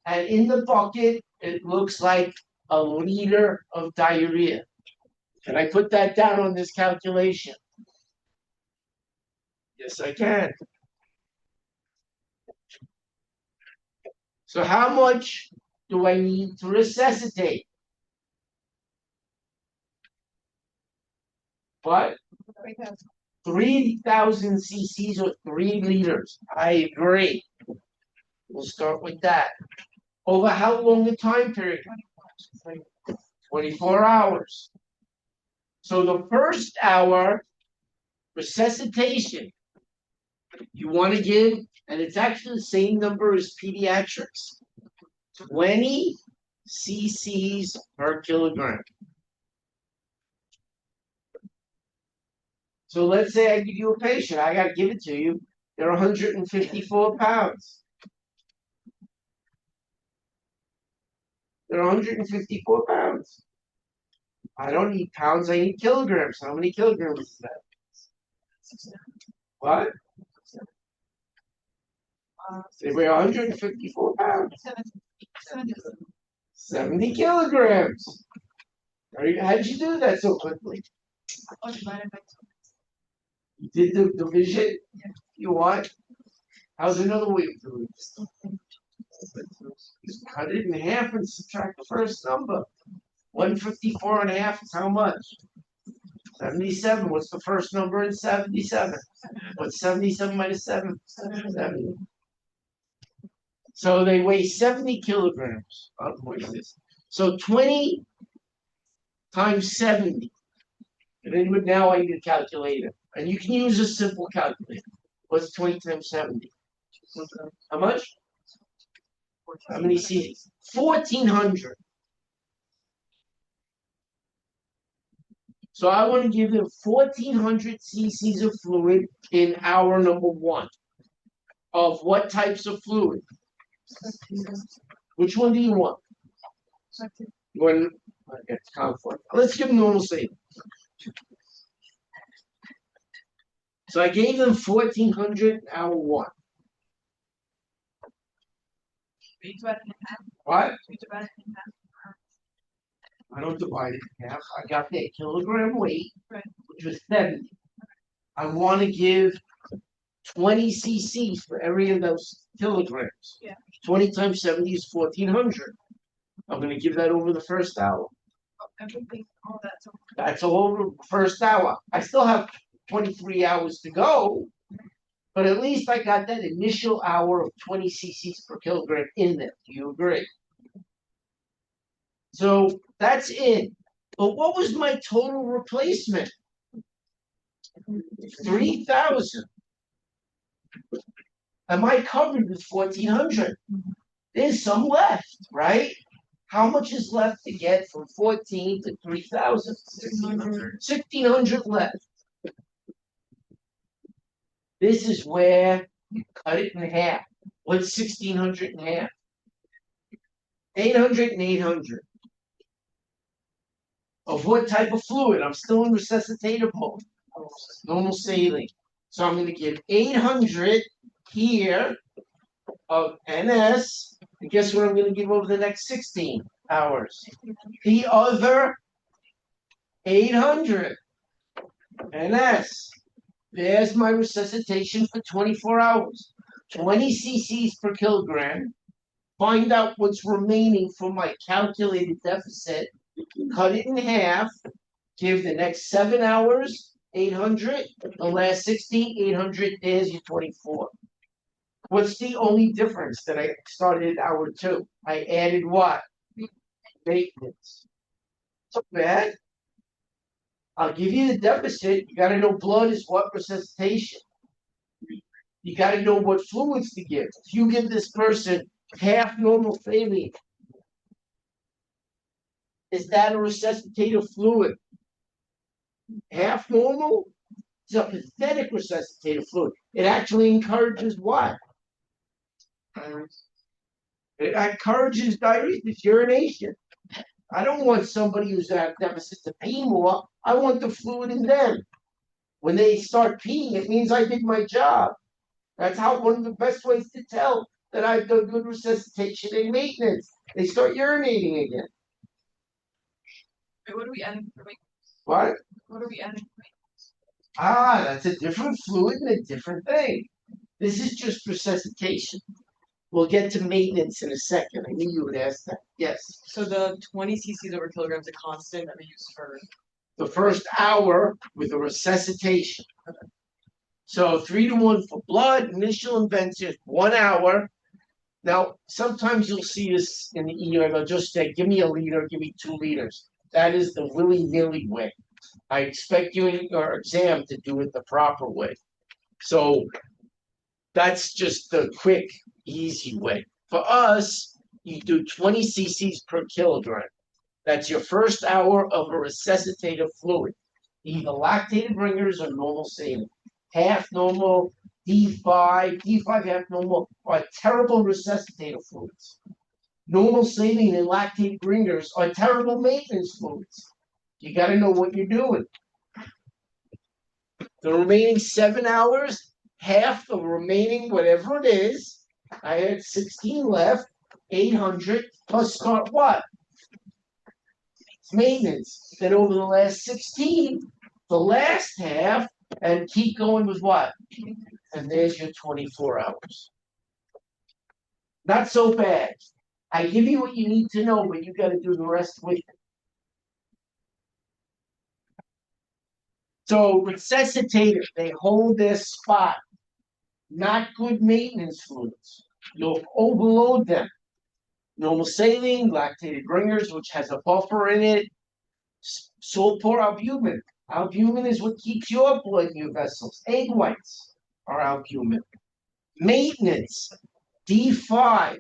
And in the bucket, it looks like a liter of diarrhea. Can I put that down on this calculation? Yes, I can. So how much do I need to resuscitate? What? 3,000 cc's or 3 liters. I agree. We'll start with that. Over how long a time period? 24 hours. So the first hour, resuscitation, you want to give, and it's actually the same number as pediatrics, 20 cc's per kilogram. So let's say I give you a patient, I got to give it to you, they're 154 pounds. They're 154 pounds. I don't need pounds, I need kilograms. How many kilograms is that? What? They weigh 154 pounds. 70 kilograms. How did you do that so quickly? You did the division? Yeah. You what? How's another way of doing it? Just cut it in half and subtract the first number. 154 and a half is how much? 77. What's the first number in 77? What's 77 minus 7? 70. So they weigh 70 kilograms. What is this? So 20 times 70. And then now I need a calculator. And you can use a simple calculator. What's 20 times 70? How much? How many cc's? 1,400. So I want to give them 1,400 cc's of fluid in hour number 1. Of what types of fluid? Which one do you want? One. It's conflict. Let's give them normal saline. So I gave them 1,400 hour 1. What? I don't divide it in half. I got their kilogram weight, Right. which was 70. I want to give 20 cc's for every of those kilograms. Yeah. 20 times 70 is 1400. I'm going to give that over the first hour. Everything, all that's. That's all over the first hour. I still have 23 hours to go, but at least I got that initial hour of 20 cc's per kilogram in there. Do you agree? So that's it. But what was my total replacement? 3,000. Am I covered with 1,400? There's some left, right? How much is left to get from 14 to 3,000? 1,600. 1,600 left. This is where you cut it in half. What's 1,600 in half? 800 and 800. Of what type of fluid? I'm still in resuscitative mode. Normal saline. So I'm going to give 800 here of NS. And guess what I'm going to give over the next 16 hours? The other 800 NS. There's my resuscitation for 24 hours. 20 cc's per kilogram. Find out what's remaining from my calculated deficit. Cut it in half. Give the next 7 hours 800. The last 16, 800. There's your 24. What's the only difference that I started at hour 2? I added what? Maintenance. So bad. I'll give you the deficit. You got to know blood is what resuscitation. You got to know what fluids to give. If you give this person half normal saline, is that a resuscitative fluid? Half normal is a pathetic resuscitative fluid. It actually encourages what? It encourages diuresis, urination. I don't want somebody who's at deficit to pee more. I want the fluid in them. When they start peeing, it means I did my job. That's how one of the best ways to tell that I've done good resuscitation and maintenance. They start urinating again. Wait, what are we adding for maintenance? What? What are we adding for maintenance? Ah, that's a different fluid and a different thing. This is just resuscitation. We'll get to maintenance in a second. I knew you would ask that. Yes. So the 20 cc's over kilogram is a constant that we use for The first hour with a resuscitation. So 3-to-1 for blood, initial invention, 1 hour. Now, sometimes you'll see this in the ER, they'll just say, give me a liter, give me 2 liters. That is the willy-nilly way. I expect you in your exam to do it the proper way. So that's just the quick, easy way. For us, you do 20 cc's per kilogram. That's your first hour of a resuscitative fluid. Either lactated bringers or normal saline. Half normal, D5 half normal are terrible resuscitative fluids. Normal saline and lactated bringers are terrible maintenance fluids. You got to know what you're doing. The remaining 7 hours, half the remaining whatever it is, I had 16 left, 800 plus start what? Maintenance. Then over the last 16, the last half, and keep going with what? And there's your 24 hours. Not so bad. I give you what you need to know, but you got to do the rest with it. So resuscitative, they hold their spot. Not good maintenance fluids. You'll overload them. Normal saline, lactated bringers, which has a buffer in it. Salt poor albumin. Albumin is what keeps your blood in your vessels. Egg whites are albumin. Maintenance, D5,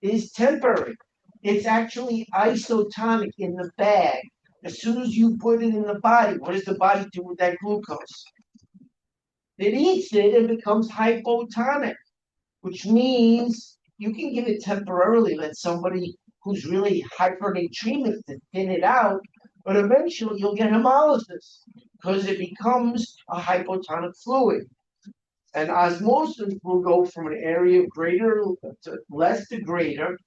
is temporary. It's actually isotonic in the bag. As soon as you put it in the body, what does the body do with that glucose? It eats it and becomes hypotonic, which means you can give it temporarily, let somebody who's really hypernatremic to thin it out, but eventually you'll get hemolysis because it becomes a hypotonic fluid. And osmosis will go from an area of greater to less to greater.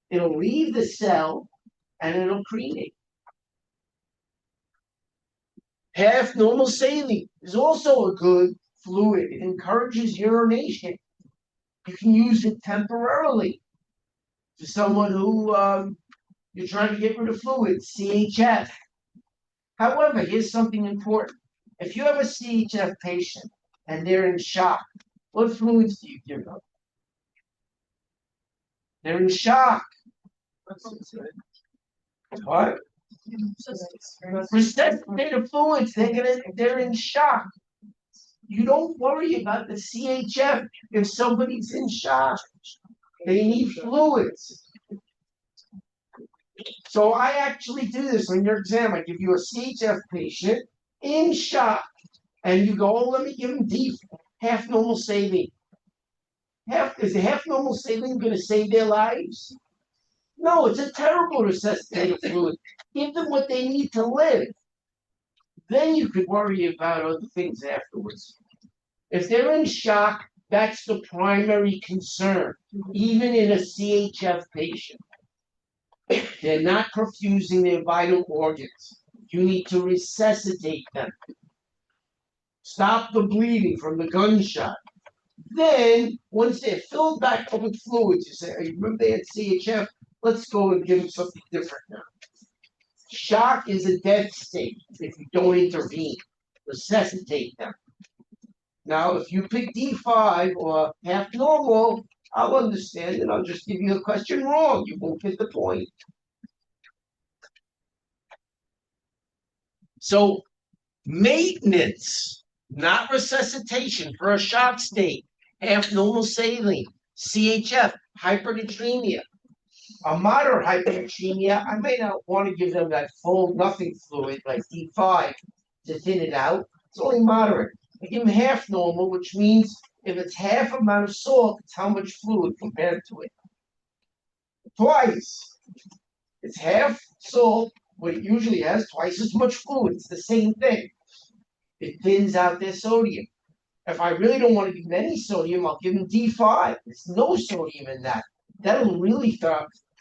It'll leave the cell and it'll crenate. Half normal saline is also a good fluid. It encourages urination. You can use it temporarily for someone who you're trying to get rid of fluid, CHF. However, here's something important. If you have a CHF patient and they're in shock, what fluids do you give them? They're in shock. What? Resuscitative fluids, they're in shock. You don't worry about the CHF if somebody's in shock. They need fluids. So I actually do this on your exam. I give you a CHF patient in shock, and you go, oh, let me give them half normal saline. Is a half normal saline going to save their lives? No, it's a terrible resuscitative fluid. Give them what they need to live. Then you could worry about other things afterwards. If they're in shock, that's the primary concern, even in a CHF patient. They're not perfusing their vital organs. You need to resuscitate them. Stop the bleeding from the gunshot. Then, once they're filled back up with fluids, you say, hey, remember they had CHF? Let's go and give them something different now. Shock is a death state if you don't intervene. Resuscitate them. Now, if you pick D5 or half normal, I'll understand and I'll just give you a question wrong. You won't get the point. So, maintenance, not resuscitation for a shock state, half normal saline, CHF, hypernatremia. A moderate hypernatremia, I may not want to give them that full nothing fluid like D5 to thin it out. It's only moderate. I give them half normal, which means if it's half amount of salt, it's how much fluid compared to it. Twice. It's half salt, what it usually has, twice as much fluid. It's the same thing. It thins out their sodium. If I really don't want to give them any sodium, I'll give them D5. There's no sodium in that. That'll really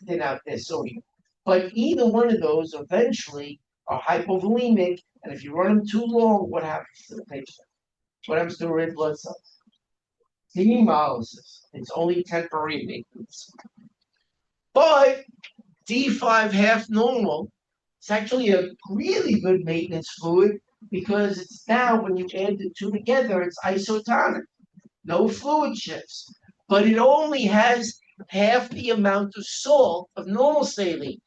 thin out their sodium. But either one of those eventually are hypovolemic, and if you run them too long, what happens to the patient? What happens to the red blood cells? Hemolysis. It's only temporary maintenance. But D5 half normal, it's actually a really good maintenance fluid because it's now, when you add the two together, it's isotonic. No fluid shifts. But it only has half the amount of salt of normal saline.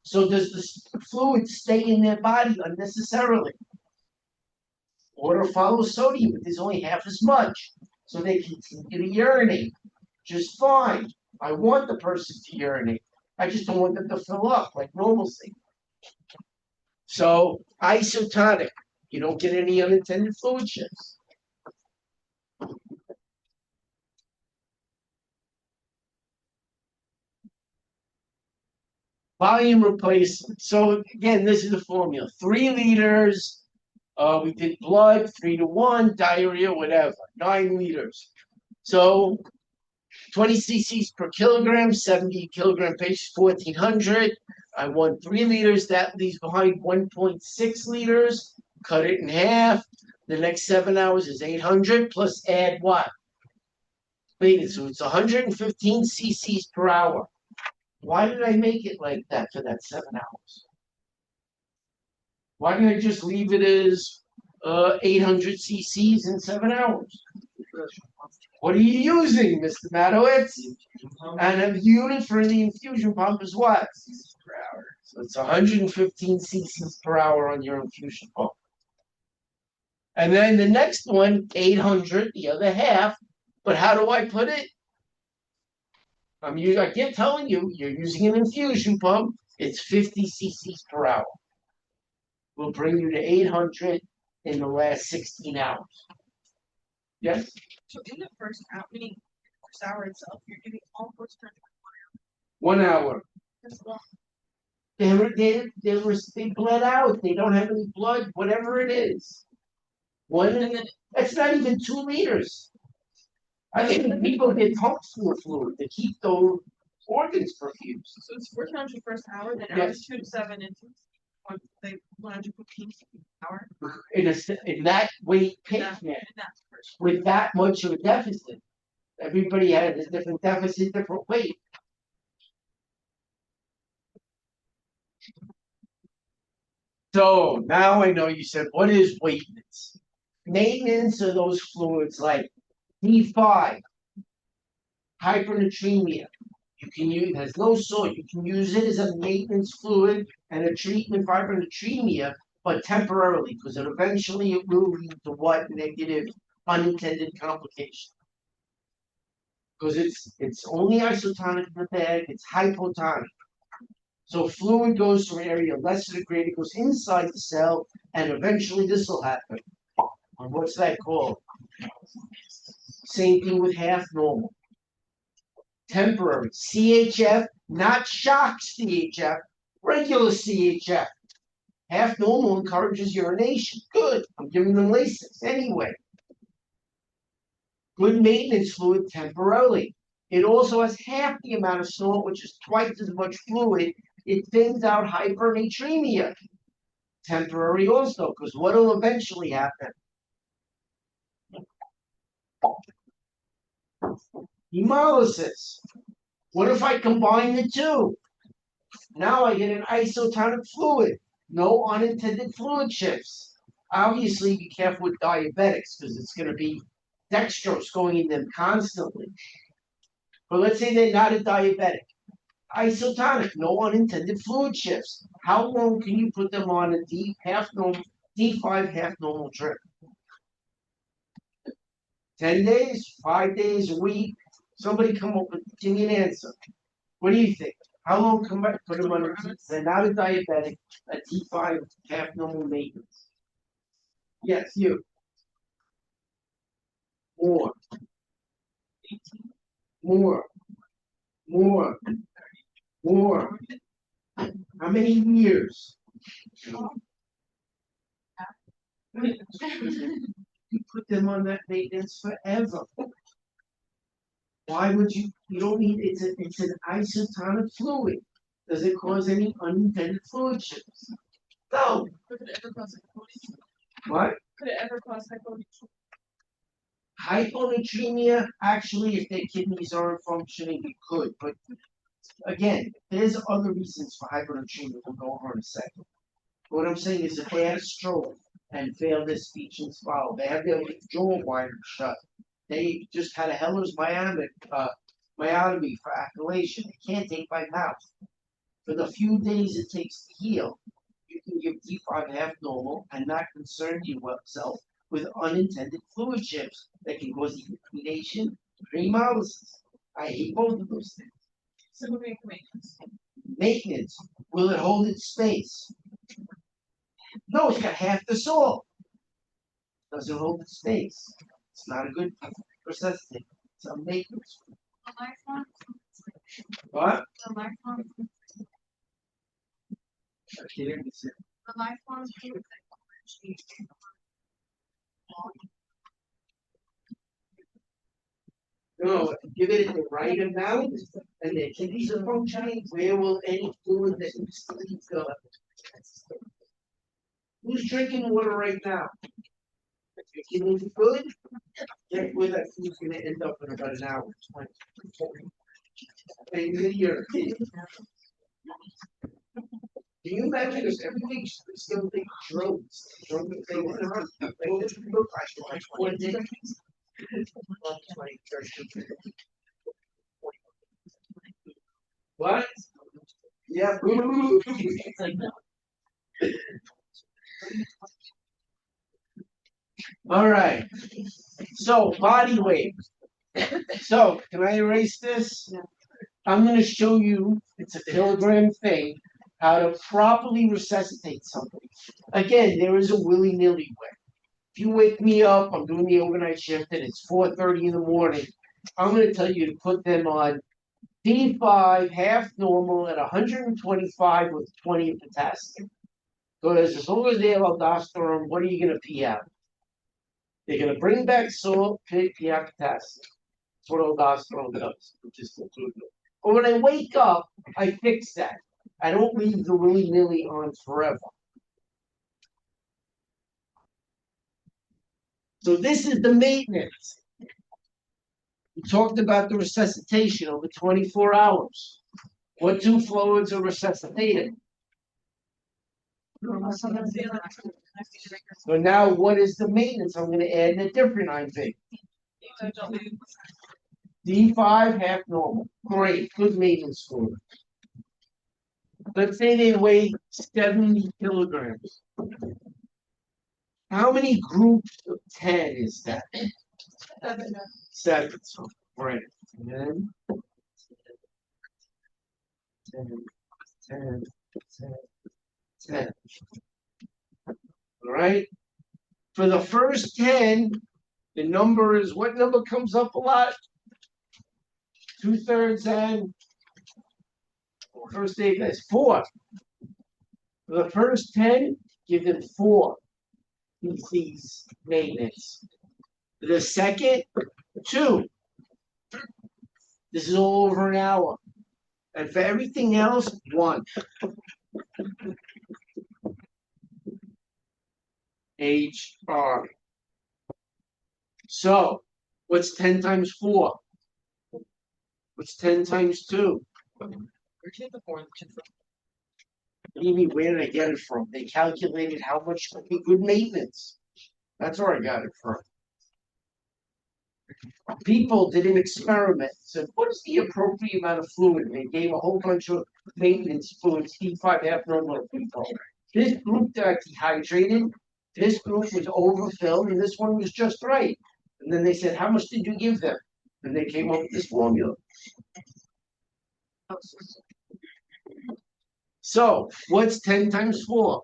So does the fluid stay in their body unnecessarily? Water follows sodium, but there's only half as much. So they continue to urinate just fine. I want the person to urinate. I just don't want them to fill up like normalcy. So isotonic, you don't get any unintended fluid shifts. Volume replacement. So again, this is the formula. 3 liters. We did blood, 3-to-1, diarrhea, whatever. 9 liters. So 20 cc's per kilogram, 70 kilogram patient, 1,400. I want 3 liters. That leaves behind 1.6 liters. Cut it in half. The next 7 hours is 800 plus add what? Wait, so it's 115 cc's per hour. Why did I make it like that for that 7 hours? Why didn't I just leave it as 800 cc's in 7 hours? What are you using, Mr. Matowitz? And a unit for the infusion pump is what? Per hour. So it's 115 cc's per hour on your infusion pump. And then the next one, 800, the other half. But how do I put it? I keep telling you, you're using an infusion pump. It's 50 cc's per hour. Will bring you to 800 in the last 16 hours. Yes? So in the first hour, meaning first hour itself, you're giving all four strength 1 hour. as well. They bled out. They don't have any blood, whatever it is. That's not even 2 liters. I think people get pumps full of fluid to keep those organs perfused. So it's 1,400 first hour, then Yes. hours 2 to 7 and 115 hour. In that weight In picnic. that first with that much of a deficit. Everybody had a different deficit, different weight. So now I know you said, what is maintenance? Maintenance of those fluids like D5, hypernatremia. You can use, it has no salt. You can use it as a maintenance fluid and a treatment for hypernatremia, but temporarily, because eventually it will lead to what? Negative unintended complications. Because it's only isotonic in the bag, it's hypotonic. So fluid goes from an area less degraded, goes inside the cell, and eventually this will happen. And what's that called? Same thing with half normal. Temporary. CHF, not shock CHF, regular CHF. Half normal encourages urination. Good. I'm giving them Lasix anyway. Good maintenance fluid temporarily. It also has half the amount of salt, which is twice as much fluid. It thins out hypernatremia. Temporary also, because what will eventually happen? Hemolysis. What if I combine the two? Now I get an isotonic fluid. No unintended fluid shifts. Obviously, be careful with diabetics because it's going to be dextrose going in them constantly. But let's say they're not a diabetic. Isotonic, no unintended fluid shifts. How long can you put them on a D5 half normal drip? 10 days, 5 days, a week. Somebody come up with, give me an answer. What do you think? How long can I put them on a D? They're not a diabetic, a D5 half normal maintenance. Yes, you. More. More. More. More. How many years? You put them on that maintenance forever. Why would you? You don't need. It's an isotonic fluid. Does it cause any unintended fluid shifts? No. Could it ever cause hyponatremia? What? Could it ever cause hyponatremia? Hyponatremia, actually, if their kidneys aren't functioning, it could. But again, there's other reasons for hyponatremia. We'll go over in a second. What I'm saying is if they had a stroke and failed their speech and swallow, they have their jaw wired shut. They just had a Heller's myotomy for acylation. They can't take by mouth. For the few days it takes to heal, you can give D5 half normal and not concern yourself with unintended fluid shifts that can cause equination, hemolysis. I hate both of those things. So we're making maintenance. Maintenance. Will it hold its space? No, it's got half the salt. Doesn't hold its space. It's not a good resuscitate. It's a maintenance. The lifelong. What? The lifelong. Okay, let me see. The lifelong fluid that No, give it the right amount, and the kidneys are functioning. Where will any fluid that needs to leave go? Who's drinking water right now? If your kidneys are good, check where that food's gonna end up in about an hour. And you're do you imagine if everything's still big drugs? Drugs that they want to look like one day. What? Yeah. All right. So body weight. So can I erase this? I'm going to show you. It's a kilogram thing. How to properly resuscitate somebody. Again, there is a willy-nilly way. If you wake me up, I'm doing the overnight shift, and it's 4:30 in the morning. I'm going to tell you to put them on D5 half normal at 125 with 20 of potassium. Because as long as they have aldosterone, what are you going to pee out? They're going to bring back salt, pee out potassium. That's what aldosterone does, which is included. But when I wake up, I fix that. I don't leave the willy-nilly on forever. So this is the maintenance. We talked about the resuscitation over 24 hours. What two fluids are resuscitated? So now what is the maintenance? I'm gonna add a different IV. D5 half normal. Great, good maintenance fluid. Let's say they weigh 70 kilograms. How many groups of 10 is that? 7. So, right. 10, 10, 10, 10, 10. All right. For the first 10, the number is, what number comes up a lot? 2/3 and first eight is 4. For the first 10, give them 4 cc's maintenance. For the second, 2. This is all over an hour. And for everything else, 1. HR. So, what's 10 times 4? What's 10 times 2? Where'd you get the formula from? What do you mean, where did I get it from? They calculated how much would be good maintenance. That's where I got it from. People did an experiment, said, what is the appropriate amount of fluid? They gave a whole bunch of maintenance fluids, D5 half normal people. This group got dehydrated, this group was overfilled, and this one was just right. And then they said, how much did you give them? And they came up with this formula. So, what's 10 times 4?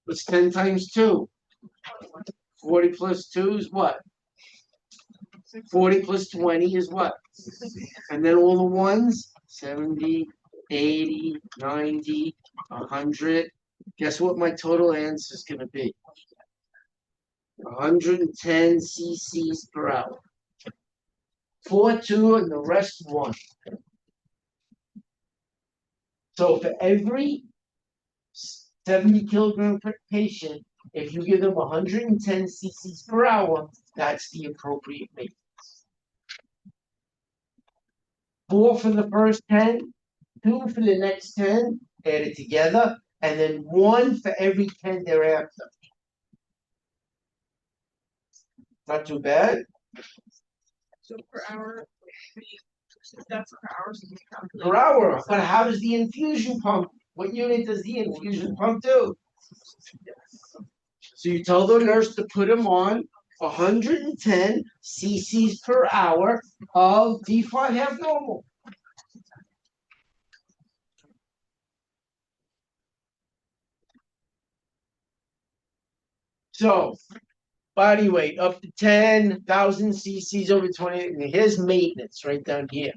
What's 10 times 2? 40 plus 2 is what? 40 plus 20 is what? And then all the ones, 70, 80, 90, 100. Guess what my total answer is going to be? 110 cc's per hour. 4, 2, and the rest 1. So for every 70 kilogram per patient, if you give them 110 cc's per hour, that's the appropriate maintenance. 4 for the first 10, 2 for the next 10, added together, and then 1 for every 10 thereafter. Not too bad. So per hour, that's per hour. So Per hour. But how does the infusion pump? What unit does the infusion pump do? So you tell the nurse to put them on 110 cc's per hour of D5 half normal. So, body weight up to 10,000 cc's over 20. And here's maintenance right down here.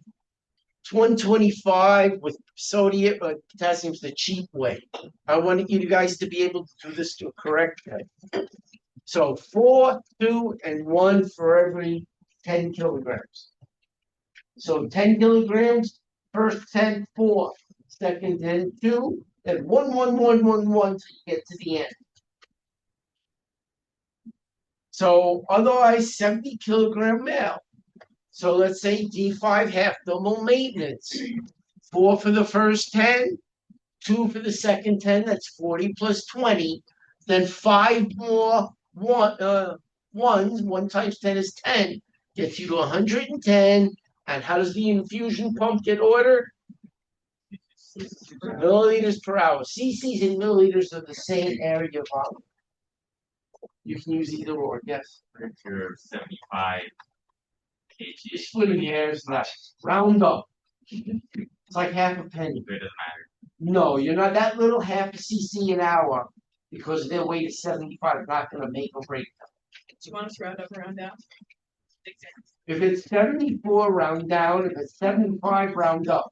It's 125 with sodium, potassium's the cheap way. I want you guys to be able to do this to a correct way. So 4, 2, and 1 for every 10 kilograms. So 10 kilograms, first 10, 4, second 10, 2, and 1, 1, 1, 1, 1 till you get to the end. So otherwise 70 kilogram male. So let's say D5 half normal maintenance. 4 for the first 10, 2 for the second 10, that's 40 plus 20. Then 5 more ones, 1 times 10 is 10, gets you to 110. And how does the infusion pump get ordered? Milliliters per hour. cc's and milliliters are the same area volume. You can use either or, yes. If you're 75 You're kg, splitting hairs, not round up. It's like half a penny. it doesn't matter. No, you're not that little half a cc an hour because their weight is 75, not gonna make or break them. Do you want us to round up, round down? If it's 74, round down. If it's 75, round up.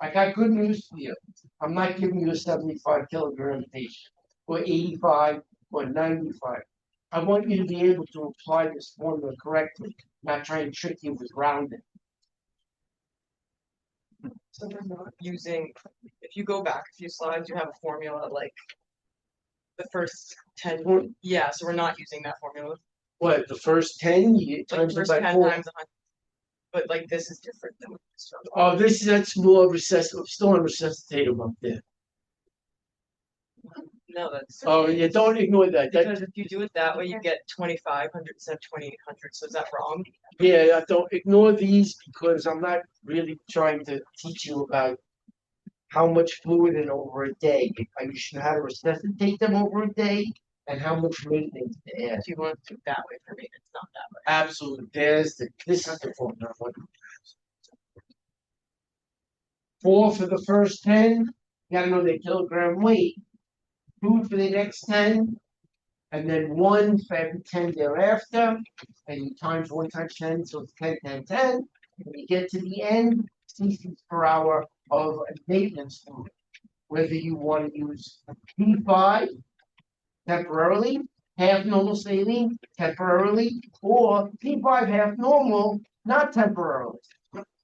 I got good news for you. I'm not giving you a 75 kilogram patient or 85 or 95. I want you to be able to apply this formula correctly, not try and trick you with rounding. So we're not using, if you go back a few slides, you have a formula like the first 10, Well, yeah, so we're not using that formula. what, the first 10, you Like times it first by 10 4? times 100. But like this is different than what this one. Oh, that's more recessive, still on resuscitative up there. No, that's. Oh, yeah, don't ignore that. Because if you do it that way, you get 2,500 instead of 2,800. So is that wrong? Yeah, don't ignore these because I'm not really trying to teach you about how much fluid in over a day. You should how to resuscitate them over a day and how much maintenance to add. If you want to do it that way for me, it's not that way. Absolutely. This is the formula. 4 for the first 10. You gotta know their kilogram weight. 2 for the next 10. And then 1 for every 10 thereafter. And you times 1 times 10, so it's 10, 10, 10. When you get to the end, cc's per hour of maintenance fluid. Whether you want to use P5 temporarily, half normal saline temporarily, or P5 half normal, not temporarily.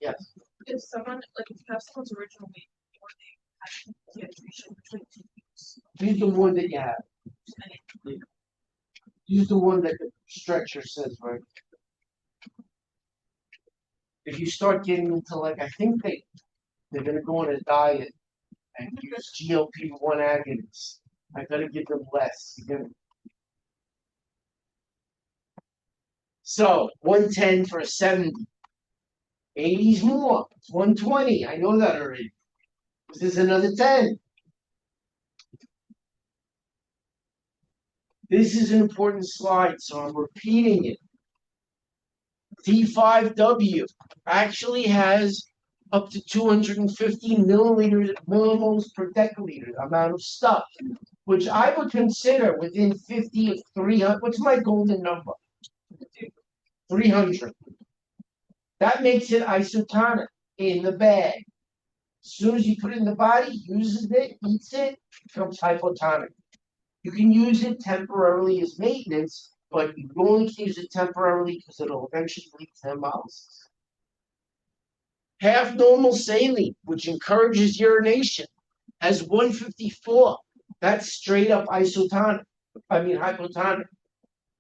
Yes. If someone, like, if you have someone's original weight, or they have dehydration between 2 weeks, Use the one that you have. any, Use the one that the stretcher says, right? If you start getting into like, I think they're gonna go on a diet and use GLP-1 agonists. I gotta give them less. So 110 for a 70. 80's more. It's 120. I know that already. This is another 10. This is an important slide, so I'm repeating it. T5W actually has up to 250 millimoles per deciliter amount of stuff, which I would consider within 50 of 300. What's my golden number? 300. That makes it isotonic in the bag. As soon as you put it in the body, uses it, eats it, becomes hypotonic. You can use it temporarily as maintenance, but you only can use it temporarily because it'll eventually lead to hemolysis. Half normal saline, which encourages urination, has 154. That's straight up hypotonic.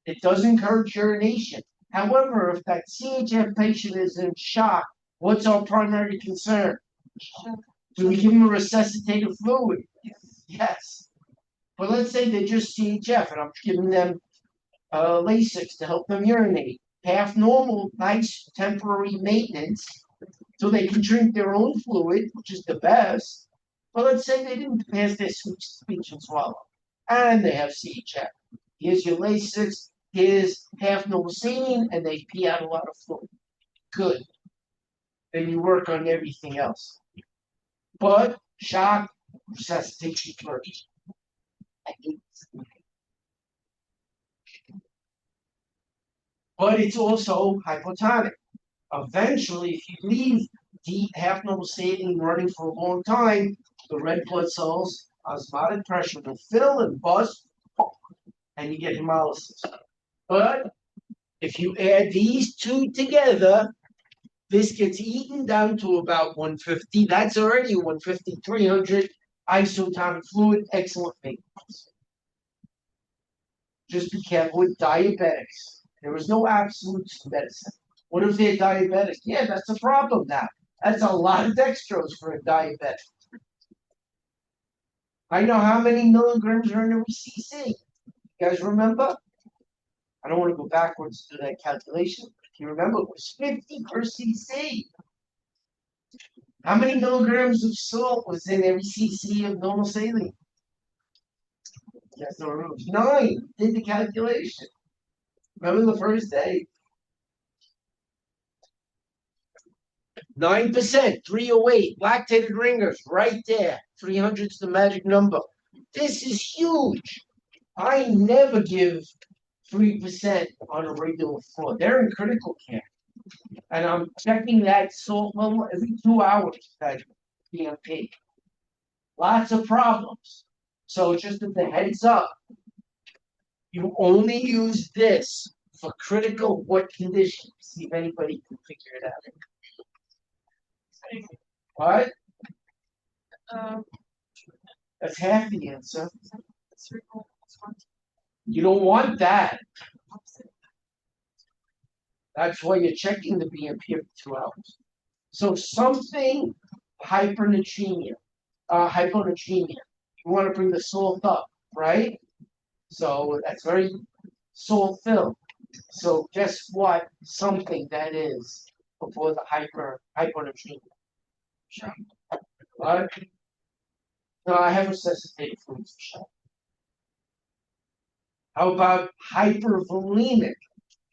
It does encourage urination. However, if that CHF patient is in shock, what's our primary concern? Do we give them a resuscitative fluid? Yes. But let's say they're just CHF and I'm giving them Lasix to help them urinate. Half normal, nice temporary maintenance so they can drink their own fluid, which is the best. But let's say they didn't pass their speech and swallow and they have CHF. Here's your Lasix, here's half normal saline, and they pee out a lot of fluid. Good. Then you work on everything else. But shock, resuscitation first. But it's also hypotonic. Eventually, if you leave the half normal saline running for a long time, the red blood cells, osmotic pressure will fill and bust, and you get hemolysis. But if you add these two together, this gets eaten down to about 150. That's already 150, 300 isotonic fluid, excellent maintenance. Just be careful with diabetics. There is no absolutes in medicine. What if they're diabetic? Yeah, that's a problem now. That's a lot of dextrose for a diabetic. I know how many milligrams are in every cc. You guys remember? I don't want to go backwards to that calculation. If you remember, it was 50 per cc. How many milligrams of salt was in every cc of normal saline? Yes, there were 9. Did the calculation. Remember the first day? 9%, 308, lactated ringers, right there. 300's the magic number. This is huge. I never give 3% on a regular floor. They're in critical care. And I'm checking that salt level every 2 hours at BMP. Lots of problems. So just as a heads up, you only use this for critical what conditions? See if anybody can figure it out. What? That's half the answer. cerebral You don't want that. That's why you're checking the BMP every 2 hours. So something hypernatremia, hyponatremia. You want to bring the salt up, right? So that's very salt filled. So guess what? Something that is before the hyponatremia. Right? No, I have resuscitated foods for sure. How about hypervolemic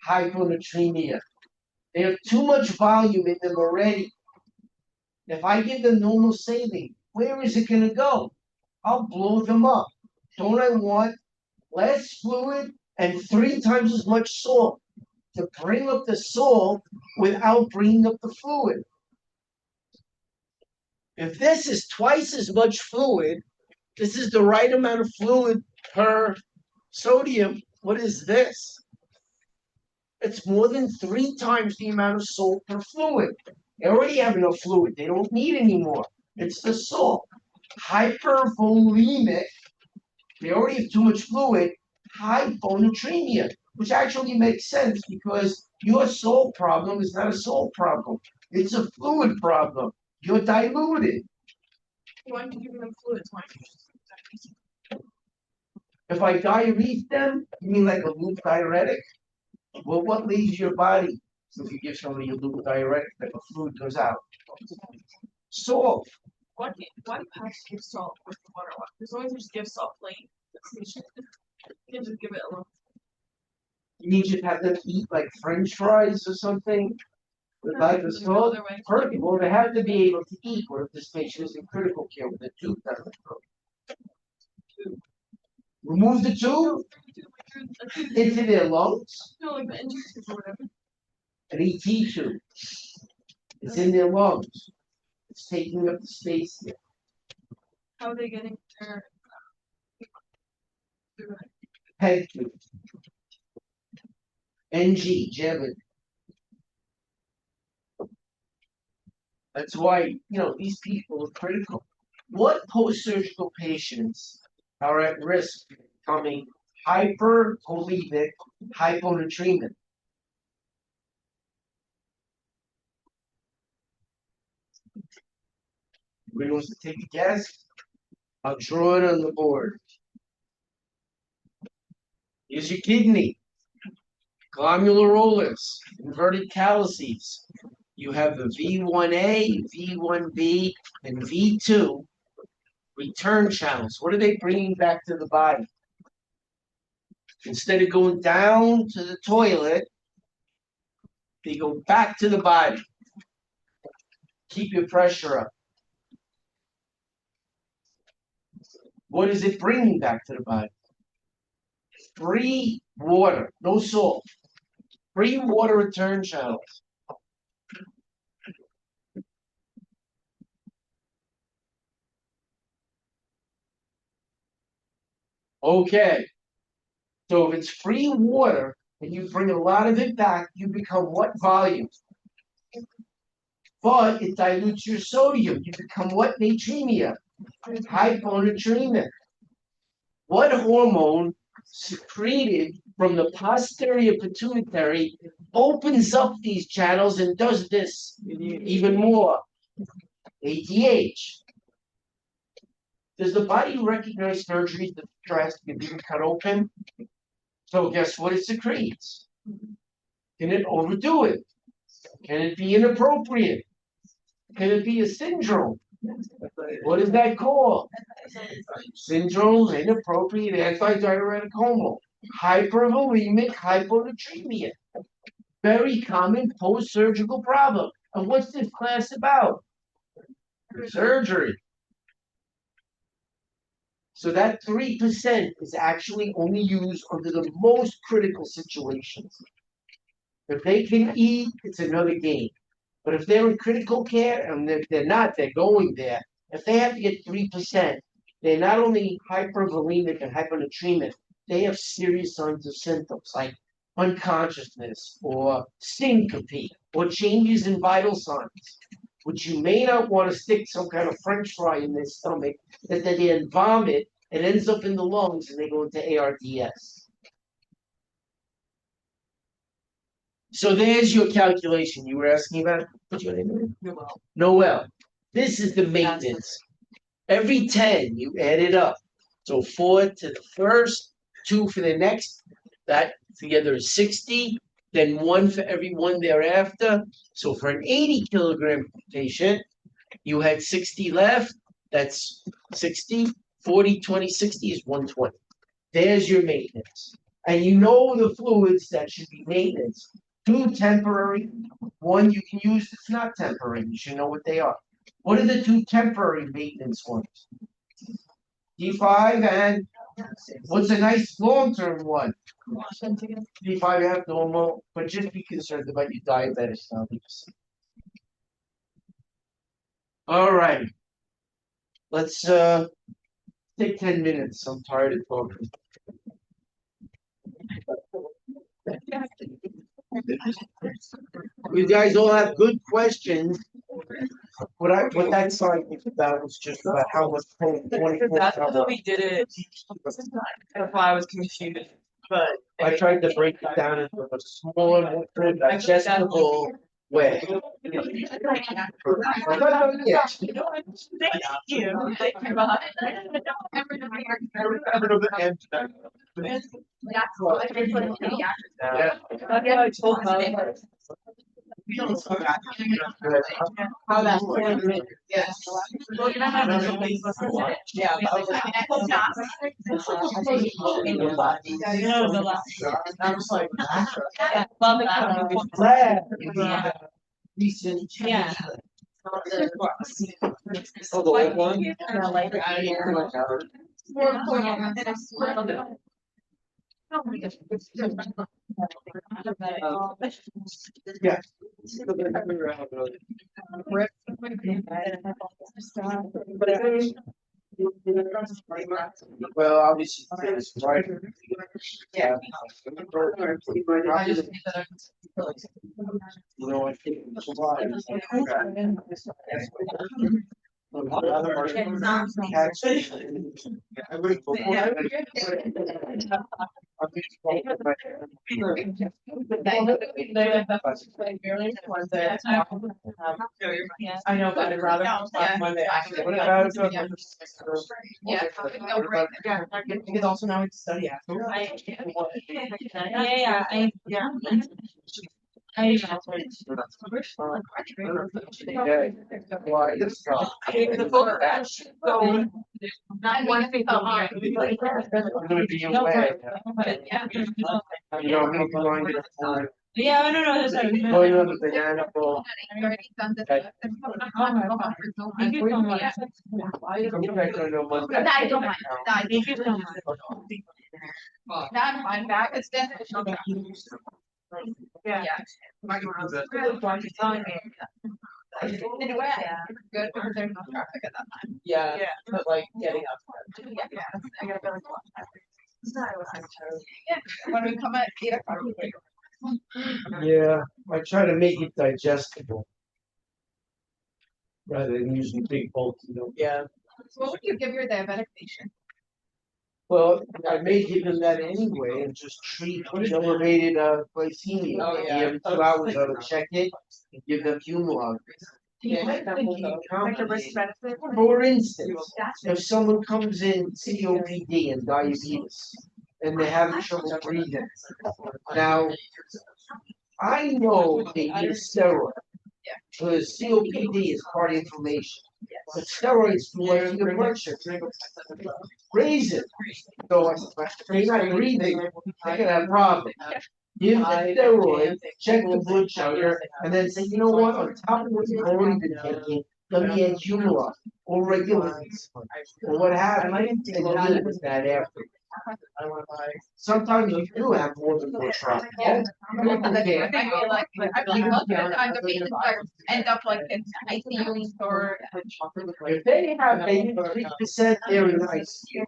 hyponatremia? They have too much volume in them already. If I give them normal saline, where is it going to go? I'll blow them up. Don't I want less fluid and 3 times as much salt to bring up the salt without bringing up the fluid? If this is twice as much fluid, this is the right amount of fluid per sodium. What is this? It's more than 3 times the amount of salt per fluid. They already have enough fluid. They don't need any more. It's the salt. Hypervolemic. They already have too much fluid. Hyponatremia, which actually makes sense because your salt problem is not a salt problem. It's a fluid problem. You're diluted. Why aren't you giving them fluids? Why aren't you just If I diurese them, you mean like a loop diuretic? Well, what leaves your body if you give somebody a loop diuretic that the fluid goes out? Salt. why do you have to give salt with the water? As long as you just give salt plain, you can just give it alone. You need to have them eat like French fries or something with like the salt. Otherwise- Perfect. Well, they have to be able to eat. Or if this patient is in critical care with a tube down the throat. Remove the tube into their lungs. No, like the engine or whatever. An ET tube. It's in their lungs. It's taking up the space there. How are they getting their Peg tube. NG, Jevin. That's why, these people are critical. What post-surgical patients are at risk of becoming hypervolemic hyponatremia? Anybody wants to take a guess? I'll draw it on the board. Here's your kidney. Glomerulus, inverted calyces. You have the V1A, V1B, and V2 return channels. What are they bringing back to the body? Instead of going down to the toilet, they go back to the body. Keep your pressure up. What is it bringing back to the body? Free water, no salt. Free water return channels. Okay. So if it's free water and you bring a lot of it back, you become what volume? But it dilutes your sodium. You become what natremia? Hyponatremia. What hormone secreted from the posterior pituitary opens up these channels and does this even more? ADH. Does the body recognize surgery that has to be cut open? So guess what it secretes? Can it overdo it? Can it be inappropriate? Can it be a syndrome? What is that called? Syndrome, inappropriate antidiuretic hormone. Hypervolemic hyponatremia. Very common post-surgical problem. And what's this class about? Surgery. So that 3% is actually only used under the most critical situations. If they can eat, it's another game. But if they're in critical care, and if they're not, they're going there. If they have to get 3%, they're not only hypervolemic and hyponatremic, they have serious signs of symptoms like unconsciousness or syncope or changes in vital signs, which you may not want to stick some kind of French fry in their stomach that they then vomit it ends up in the lungs and they go into ARDS. So there's your calculation you were asking about. What's your name? Well, Noel. This is the maintenance. Every 10, you add it up. So 4 to the first, 2 for the next. That together is 60. Then 1 for every one thereafter. So for an 80-kilogram patient, you had 60 left. That's 60. 40, 20, 60 is 120. There's your maintenance. And you know the fluids that should be maintenance. 2 temporary, 1 you can use that's not temporary. You should know what they are. What are the 2 temporary maintenance ones? D5 and what's a nice long-term one? D5 abnormal, but just be concerned about your diabetes now. All right. Let's take 10 minutes. I'm tired of talking. You guys all have good questions. What that slide is about is just about how much pain 24 That's hours. how we did it. That's why I was confused, but. I tried to break it down into a smaller, more digestible way. Thank you. Thank you. That's what I put in the Yeah. That's what I told her. How that's. Yes. Yeah. I was like. Glad recent. Yeah. Oh, the old one? Yeah. Well, obviously, it's right. Yeah. You know, I think it's a lot. I know, but I'd rather have Monday after. What about Yeah. Because also now we study after. Why, this stuff. Not one thing. I'm gonna be away. You know, I'm gonna be going to the Yeah, I don't know. That's what going on the banana boat. Already done this. Okay. Thank you so much. I'm back on the Monday. No, I don't mind. No, I Thank you so much. No, I'm fine. Back is finished. Yeah. In a way, good because there's no traffic at that time. Yeah, but like getting up. Yeah. I gotta go. When we come at 8 o'clock. Yeah, I try to make it digestible. Rather than using big bulky, Yeah. So what would you give your diabetic patient? Well, I may give them that anyway and just treat elevated glycemia. Oh, yeah. Every 2 hours I would check it and give them Humalog. For instance, if someone comes in COPD and diabetes and they're having trouble breathing, now I know they need a steroid because COPD is heart inflammation. But steroids lower your blood sugar, raise it. So if you're not breathing, you're gonna have a problem. Give the steroid, check the blood sugar, and then say, you know what, on top of what you've already been taking, let me add Humalog or regular insulin or what have you, and deal with that after. Sometimes you do have more than one shot. Yeah. Okay. I feel like most of the time the patients end up like in ICU or. If they have a 3% they're in ICU,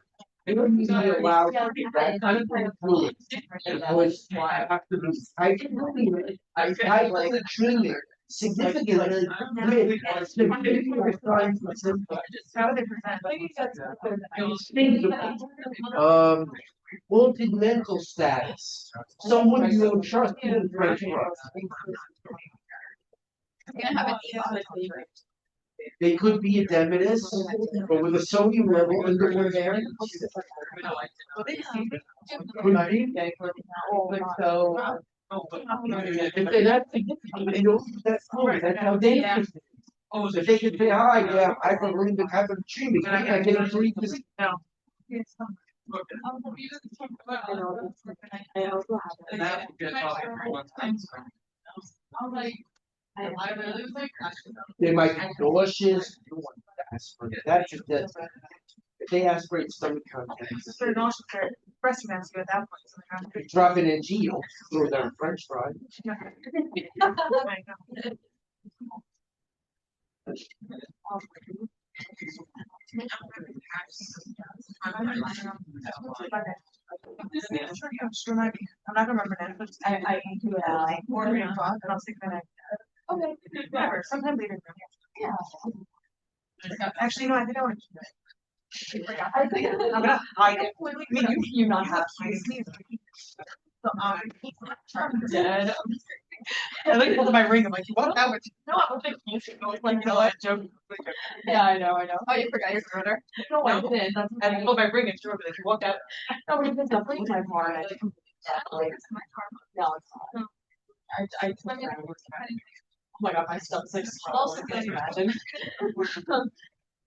they wouldn't be allowed to get that kind of fluid. Because I have to be tightly treated significantly. How would they present? Altered mental status. Someone you don't trust in French fries. You're gonna have a They could be edematous, but with a sodium level under 1 could be. If they're not significant, they don't, that's fine, that's how they. Oh, if they can say, hi, yeah, I believe in hypertrophy, I get a 3%. They might be nauseous, you want to aspirate, that's just that. If they aspirate stomach contents, They're not, they're breastfeeding you at that point. So they're not- they drop an NG, you'll throw down a French fry. I'm not gonna remember that, but I do it. Ordering a book, and I'll stick that in. Okay, whatever, sometime later. Yeah. Actually, no, I think I want to keep it. I'm gonna hide it. I mean, you not have. So, dead. I like pulled my ring. I'm like, you want that one? No, I don't think you should go. Like, no, I joke. Yeah, I know. Oh, you forgot your brother. No, I didn't. And I pulled my ring and threw it. Like, you want that? No, but it's definitely my car. And I think like, no, it's not. I oh my god, my stomach's like swollen. Can you imagine?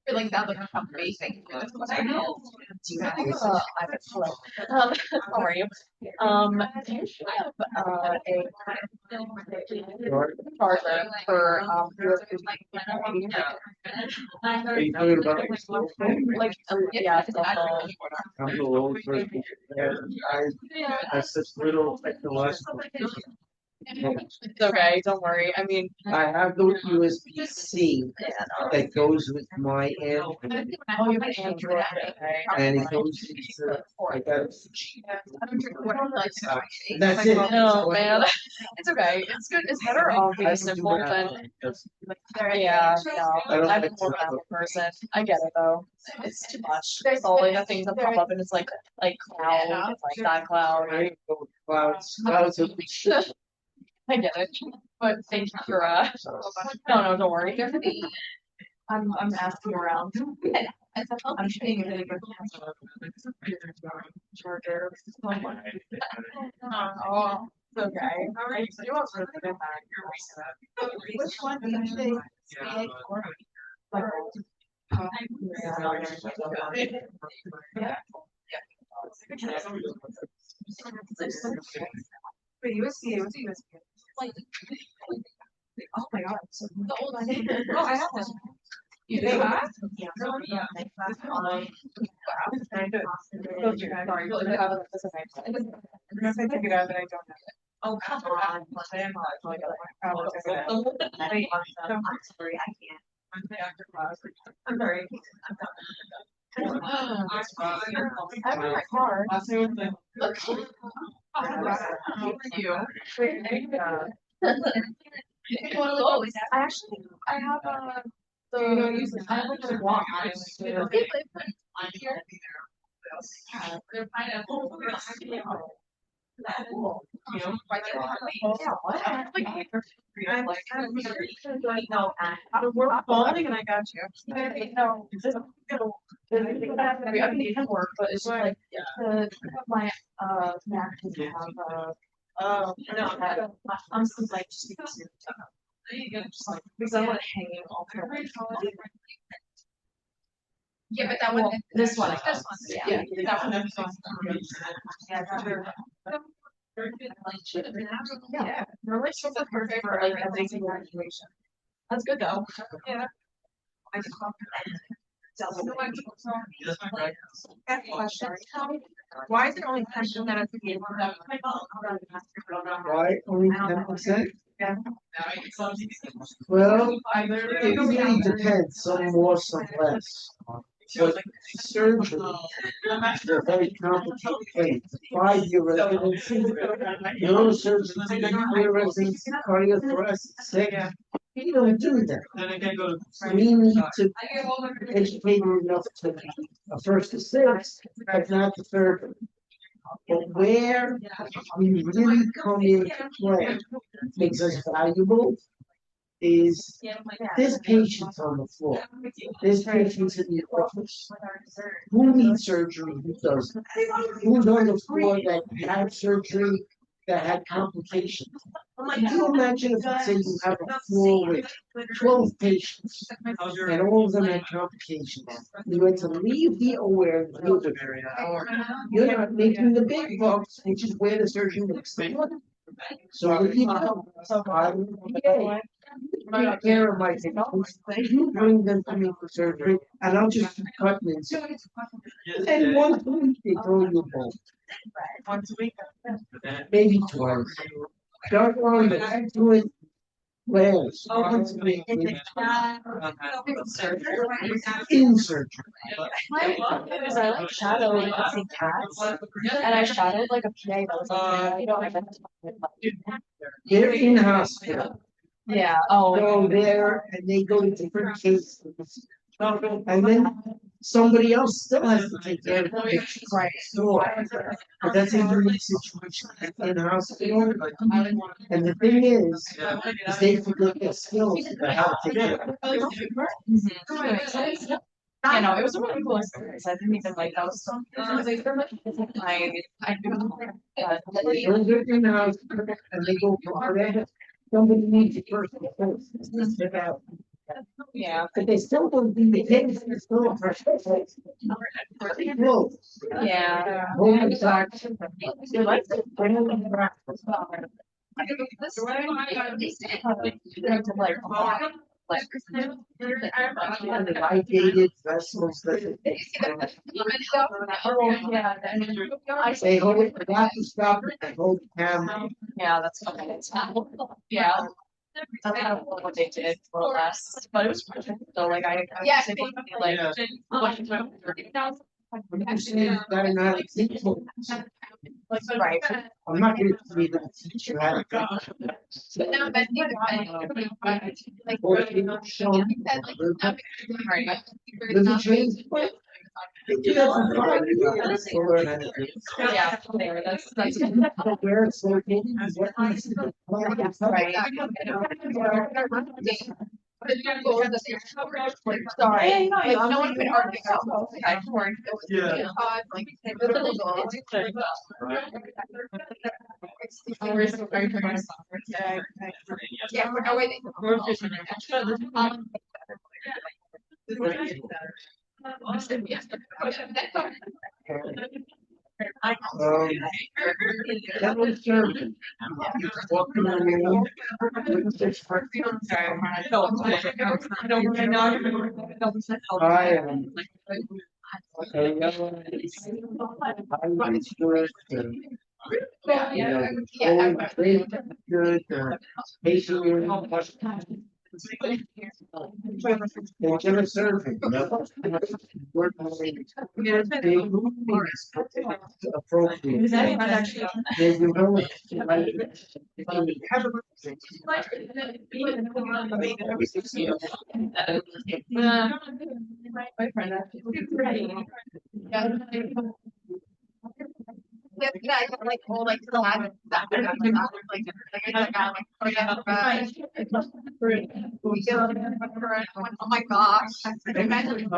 I feel like that looks amazing. I know. Do you have hello. How are you? Do you have a charger for Are you talking about? like yeah, cell phone. I'm the old person, and I have such little technological. It's okay, don't worry. I mean, I have the USB-C that goes with my end, oh, you have an Android, okay. and it goes into, I got it. That's That's it. No, man, it's okay. It's good. It's better all being simple than yeah. No, I don't I'm a like more to- math person. I get it though. It's too much. There's all like the things that pop up and it's like cloud, like that cloud. Clouds of shit. I get it. But thank you for no, don't worry. I'm asking around. I'm being a really good charger. Oh, it's okay. I do want to get back. Which one do you think? Wait, USB, what's a USB? Oh my god. So the old one. Oh, I have one. You do? Yeah. Yeah. That's fine. Wow. Very good. Sorry, but I have it. That's okay. I don't know if I took it out, but I don't have it. Oh, come on. I am not. So I got it. Wait, I'm sorry, I can't. I'm after class. I'm sorry. I have my car. Look. Thank you. I actually, I have a. I have like a walk. We're falling and I got you. No, I mean, it can work, but it's just like my Mac doesn't have oh no, I'm still like just because because I want to hang it all through. Yeah, but that one. This one. This one. Yeah. That one. Yeah, normally it's super perfect for like every single graduation. That's good though. Yeah. Question. Why is it only 10% of the game? Why only 10%? Yeah. Well, it really depends, some more, some less. But surgery, they're very complicated things. 5-year residency, neurosurgery, 3-year residency, cardiothoracic, 6, You don't do that. Then I can go. We need to educate them enough to a first to six, but not the third. But where we really come into play, makes us valuable, is there's patients on the floor. There's patients in the office. Who needs surgery, who doesn't? Who's on the floor that had surgery, that had complications? Can you imagine if, say, you have a floor with 12 patients, and all of them had complications? You had to leave the OR, you're not making the big bucks, which is where the surgeon makes the money. So, you know, I take care of my patients, you bring them to me for surgery, and I'll just cut them. And once a week, they throw you a bone, Once a week. maybe twice. Don't worry, I'm doing last, once a week, maybe in surgery. Because I like shadowed St. Cats, and I shadowed like a PA that was like, you know, I meant They're in hospital, yeah, oh. go there, and they go to different cases. And then somebody else still has to take care of the patient. Right. But that's a unique situation in hospital. And the thing is they forget their skills about how to take care of it. You know, it was a really cool experience. I didn't even like that was so. I When they're in hospital and they go for whatever, somebody needs a person to yeah, but they still don't do the case, they're still a person. Whoa. yeah. Holy fuck. You like to bring them back. I dated vessels that. I say, hold it, forgot to stop it, I hold the camera. Yeah, that's okay. Yeah. That's kind of what they did more or less, but it was perfect. So like I Yeah. like. Better not teach them. Right. I'm not gonna be able to teach you how to. But now, but you like. Or if you don't show them. Right. There's a transplant. They do that for 5 years to learn how to do it. Yeah, there, that's. But where it's located, is what needs to be planned. Right. Sorry, like no one could argue about it. I worked. Yeah. Like. Yeah, we're no way. That was serving. Walk in the room. I am. I understood, you know, always very good, patient room. They never serve it, you know? Work on it. They move things appropriate. They develop, like, Yeah, I got like all like the last that like I got like oh my gosh. Imagine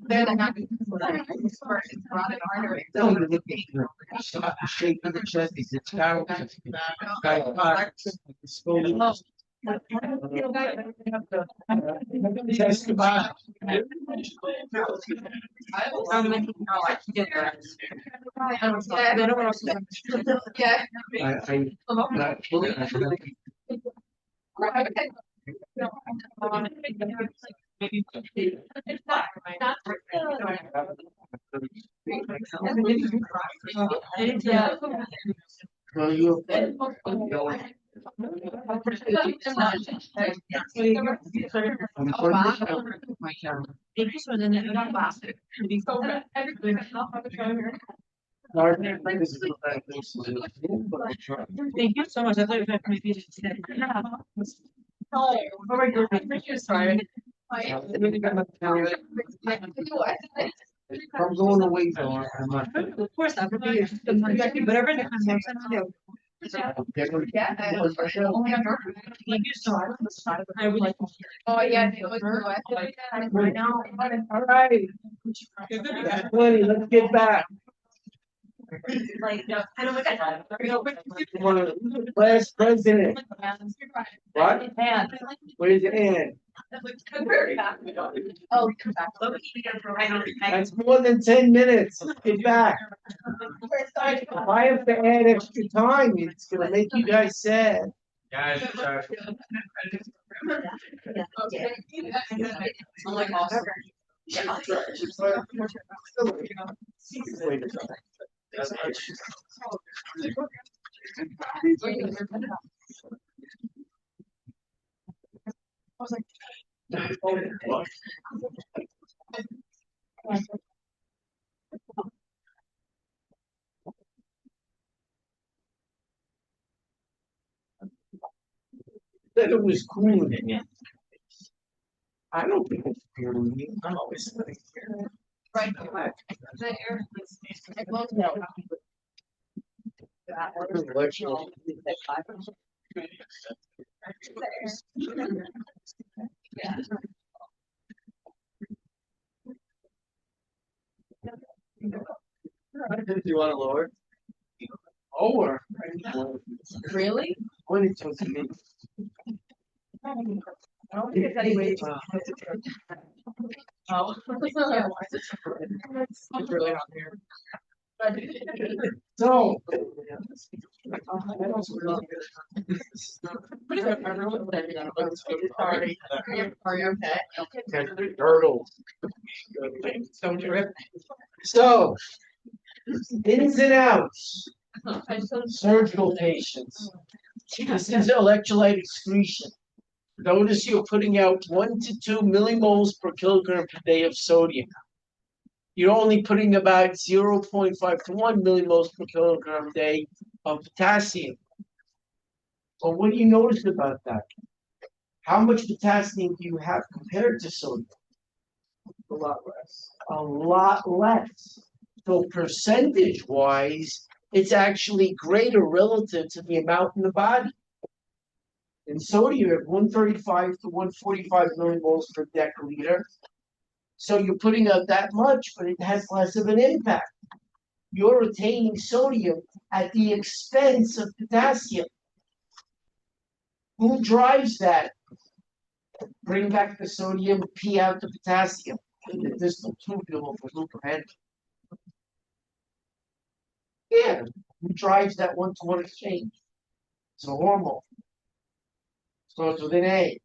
they're the happy carotid artery. Shape of the chest is a child. Test about. Yeah. Yeah. Well, you. Thank you so much. Thank you so much. I thought you had my feet today. Oh, my God. Sorry. I'm going away though. I'm not. Of course, that would be whatever the consumption I do. Yeah. Thank you so much. I would like. Oh, yeah. It was the West. Right now. All right, Lenny, let's get back. Like, no, I don't Last president, what? And. Where's Ann? Oh, come back. That's more than 10 minutes. Let's get back. If I have to add extra time, it's gonna make you guys sad. Guys, Oh my gosh. Said it was cool. I don't think it's cool. I'm always like, Right. The air. It blows out. Do you want to lower? Lower. Really? When it was me. I don't think it's anyway. Oh. It's really not here. So. Sorry. Are you okay? Turtles. Don't trip. So. Ins and outs. Surgical patients. This is electrolyte excretion. Notice you're putting out 1 to 2 millimoles per kilogram per day of sodium. You're only putting about 0.5 to 1 millimoles per kilogram a day of potassium. But what do you notice about that? How much potassium do you have compared to sodium? A lot less. A lot less. So percentage-wise, it's actually greater relative to the amount in the body. In sodium, you have 135 to 145 millimoles per deciliter. So you're putting out that much, but it has less of an impact. You're retaining sodium at the expense of potassium. Who drives that? Bring back the sodium, pee out the potassium in the distal tubule for Leukomed. Yeah, who drives that one-to-one exchange? It's a hormone. Starts with an A.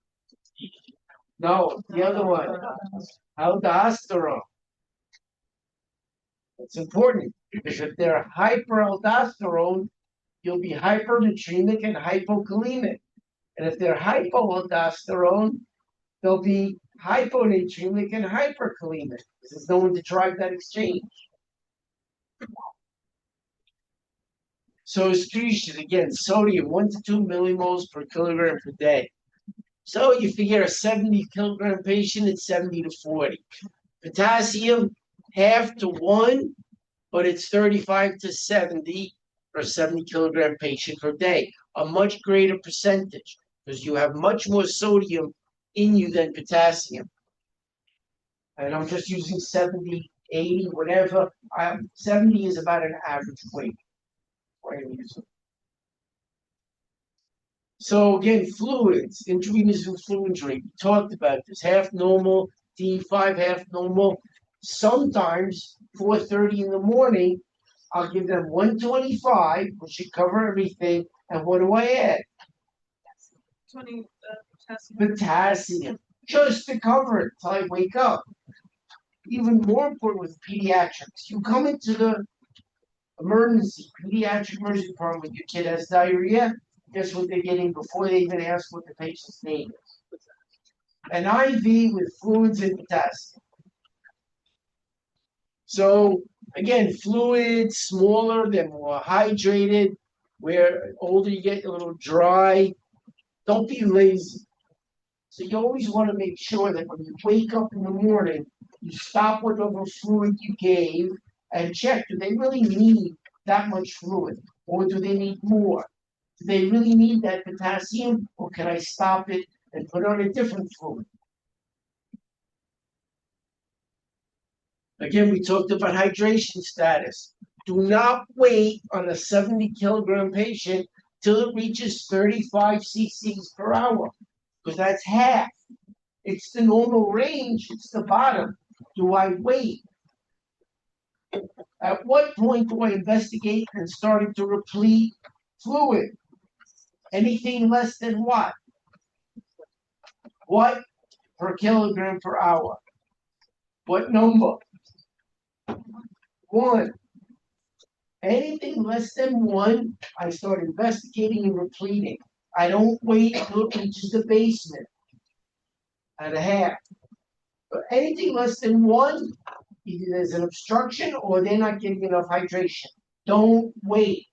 No, the other one. Aldosterone. It's important because if they're hyperaldosterone, you'll be hypernatremic and hypokalemic. And if they're hypoaldosterone, they'll be hyponatremic and hyperkalemic. There's no one to drive that exchange. So excretion, again, sodium, 1 to 2 millimoles per kilogram per day. So you figure a 70 kilogram patient, it's 70 to 40. Potassium, half to 1, but it's 35 to 70 for a 70 kilogram patient per day. A much greater percentage because you have much more sodium in you than potassium. And I'm just using 70, 80, whatever. 70 is about an average weight. So again, fluids, intravenous fluentry, we talked about this, half normal, D5, half normal. Sometimes 4:30 in the morning, I'll give them 125, which should cover everything. And what do I add? 20 potassium. Potassium, just to cover it till I wake up. even more important with pediatrics. You come into the pediatric emergency department with your kid has diarrhea. Guess what they're getting before they even ask what the patient's name is? An IV with fluids and potassium. So again, fluids smaller, they're more hydrated. Where older you get, a little dry. Don't be lazy. So you always want to make sure that when you wake up in the morning, you stop whatever fluid you gave and check, do they really need that much fluid? Or do they need more? Do they really need that potassium? Or can I stop it and put on a different fluid? Again, we talked about hydration status. Do not wait on a 70-kilogram patient till it reaches 35 cc's per hour, because that's half. It's the normal range, it's the bottom. Do I wait? At what point do I investigate and starting to replete fluid? Anything less than what? What per kilogram per hour? What number? 1. Anything less than 1, I start investigating and repleting. I don't wait until it reaches the basement at a half. But anything less than 1, either there's an obstruction or they're not getting enough hydration. Don't wait.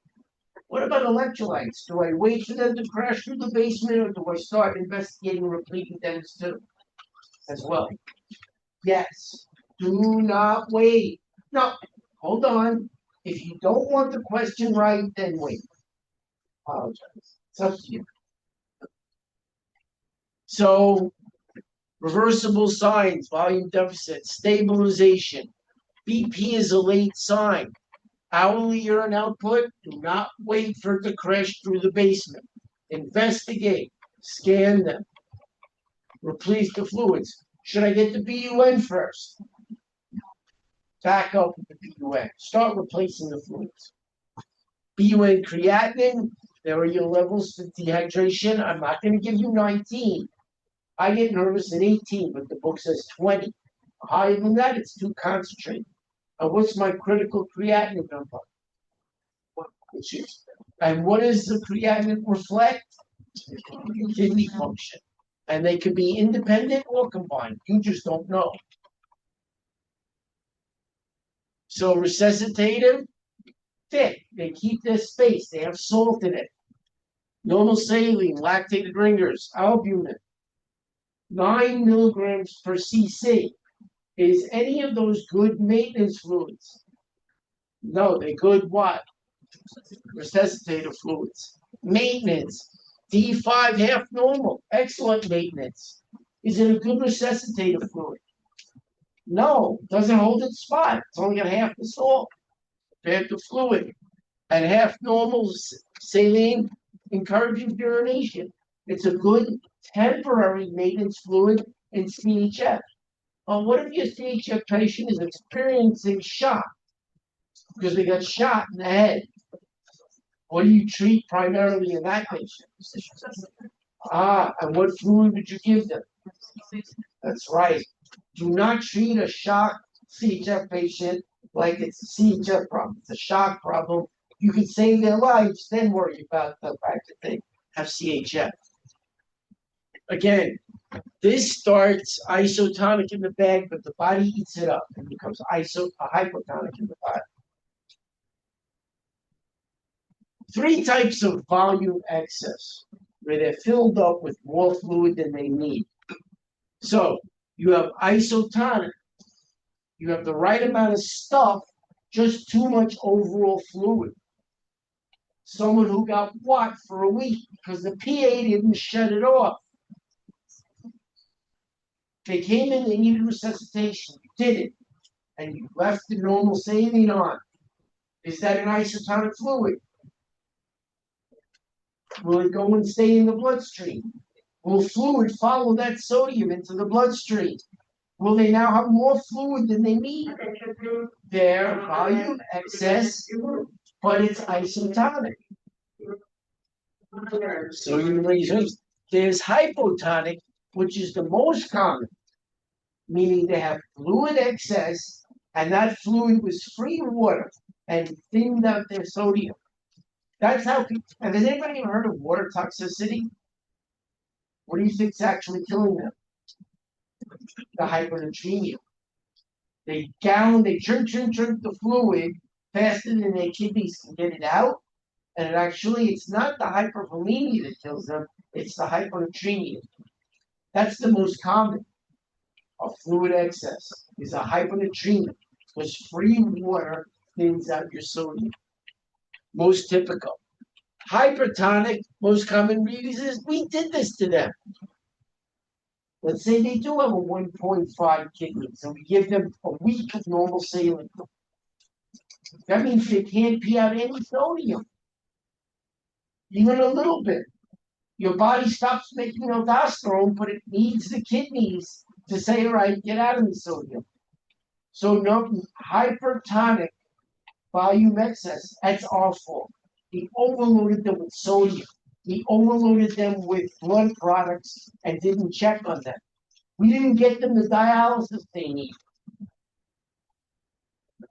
What about electrolytes? Do I wait for them to crash through the basement, or do I start investigating and repleting them too, as well? Yes. Do not wait. No, hold on. If you don't want the question right, then wait. Apologize. It's up to you. So, reversible signs, volume deficit, stabilization. BP is a late sign. Hourly urine output, do not wait for it to crash through the basement. Investigate, scan them, replace the fluids. Should I get the BUN first? Back up with the BUN. Start replacing the fluids. BUN creatinine, there are your levels for dehydration. I'm not going to give you 19. I get nervous at 18, but the book says 20. Higher than that, it's too concentrated. And what's my critical creatinine number? And what does the creatinine reflect? Kidney function. And they could be independent or combined. You just don't know. So resuscitative, thick. They keep their space. They have salt in it. Normal saline, lactated ringers, albumin. 9 milligrams per cc. Is any of those good maintenance fluids? No, they're good what? Resuscitative fluids. Maintenance. D5 half normal. Excellent maintenance. Is it a good resuscitative fluid? No, doesn't hold its spot. It's only got half the salt compared to fluid. And half normal saline encourages urination. It's a good temporary maintenance fluid in CHF. What if your CHF patient is experiencing shock because they got shot in the head? What do you treat primarily in that patient? And what fluid would you give them? That's right. Do not treat a shock CHF patient like it's a CHF problem. It's a shock problem. You can save their lives, then worry about the fact that they have CHF. Again, this starts isotonic in the bag, but the body eats it up and becomes hypotonic in the body. 3 types of volume excess, where they're filled up with more fluid than they need. So you have isotonic. You have the right amount of stuff, just too much overall fluid. Someone who got what for a week because the PA didn't shut it off. They came in, they needed resuscitation. You did it. And you left the normal saline on. Is that an isotonic fluid? Will it go and stay in the bloodstream? Will fluid follow that sodium into the bloodstream? Will they now have more fluid than they need? Their volume excess, but it's isotonic. So you raise. There's hypotonic, which is the most common. meaning they have fluid excess, and that fluid was free water and thinned out their sodium. That's how people, and has anybody ever heard of water toxicity? What do you think's actually killing them? The hypernatremia. They drink the fluid faster than their kidneys can get it out. And it's not the hypervolemia that kills them, it's the hypernatremia. That's the most common of fluid excess, is a hypernatremia, because free water thins out your sodium. Most typical. Hypertonic, most common reason is we did this to them. Let's say they do have a 1.5 kidney, so we give them a week of normal saline. That means they can't pee out any sodium. Even a little bit. Your body stops making aldosterone, but it needs the kidneys to say, all right, get out of the sodium. So no hypertonic volume excess, that's our fault. We overloaded them with sodium. We overloaded them with blood products and didn't check on them. We didn't get them the dialysis they need.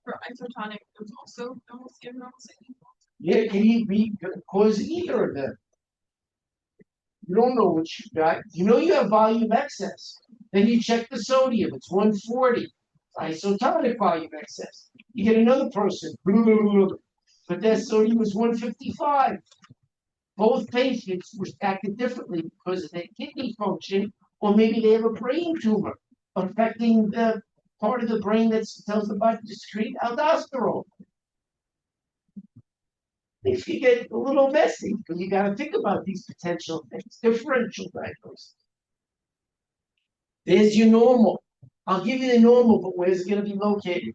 For isotonic, there's also almost give normal saline. Yeah, it can cause either of them. You don't know what you got. You know you have volume excess. Then you check the sodium. It's 140. Isotonic volume excess. You get another person, but their sodium was 155. Both patients were acted differently because of their kidney function, or maybe they have a brain tumor affecting the part of the brain that tells the body to secrete aldosterone. Things can get a little messy, because you got to think about these potential things. Differential diagnosis. There's your normal. I'll give you the normal, but where's it going to be located?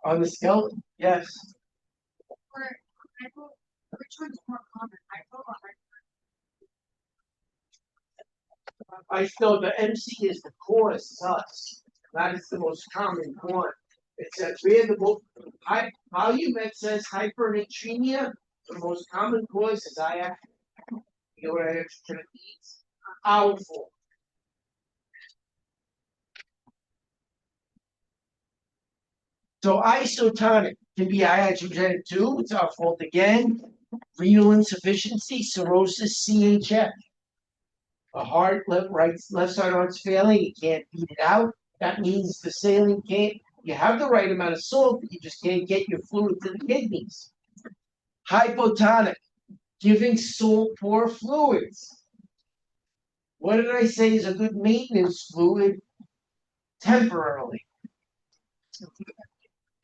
On the skeleton, yes. Which one's more common, hypo or I know the MC is the core sus. That is the most common one. It's a variable high volume excess hypernatremia. The most common cause is you know what I have to eat? Powerful. So isotonic can be iatrogenic too. It's our fault again. Renal insufficiency, cirrhosis, CHF. The heart, left side heart's failing. It can't beat it out. That means the saline can't. You have the right amount of salt, but you just can't get your fluid to the kidneys. Hypotonic, giving salt poor fluids. What did I say is a good maintenance fluid? Temporarily.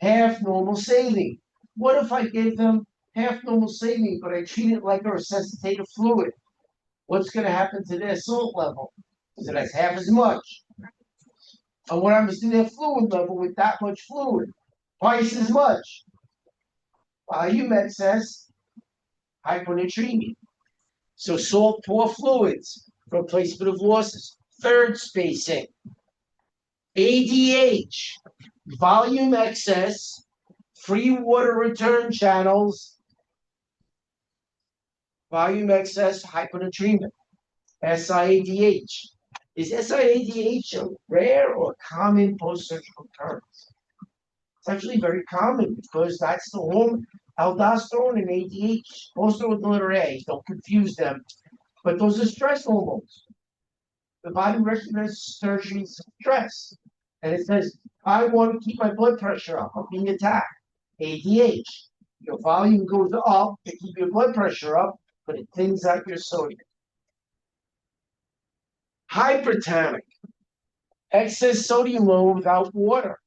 Half normal saline. What if I give them half normal saline, but I treat it like a resuscitative fluid? What's going to happen to their salt level? Is it half as much? And what happens to their fluid level with that much fluid? Twice as much. Volume excess, hyponatremia. So salt poor fluids, replacement of losses. Third spacing. ADH, volume excess, free water return channels, volume excess, hyponatremia. SIADH. Is SIADH a rare or common post-surgical occurrence? It's actually very common because that's the hormone. Aldosterone and ADH, also with the letter A, don't confuse them. But those are stress hormones. The body recognizes tertiary stress. And it says, I want to keep my blood pressure up. I'm being attacked. ADH. Your volume goes up to keep your blood pressure up, but it thins out your sodium. Hypertonic. Excess sodium load without water.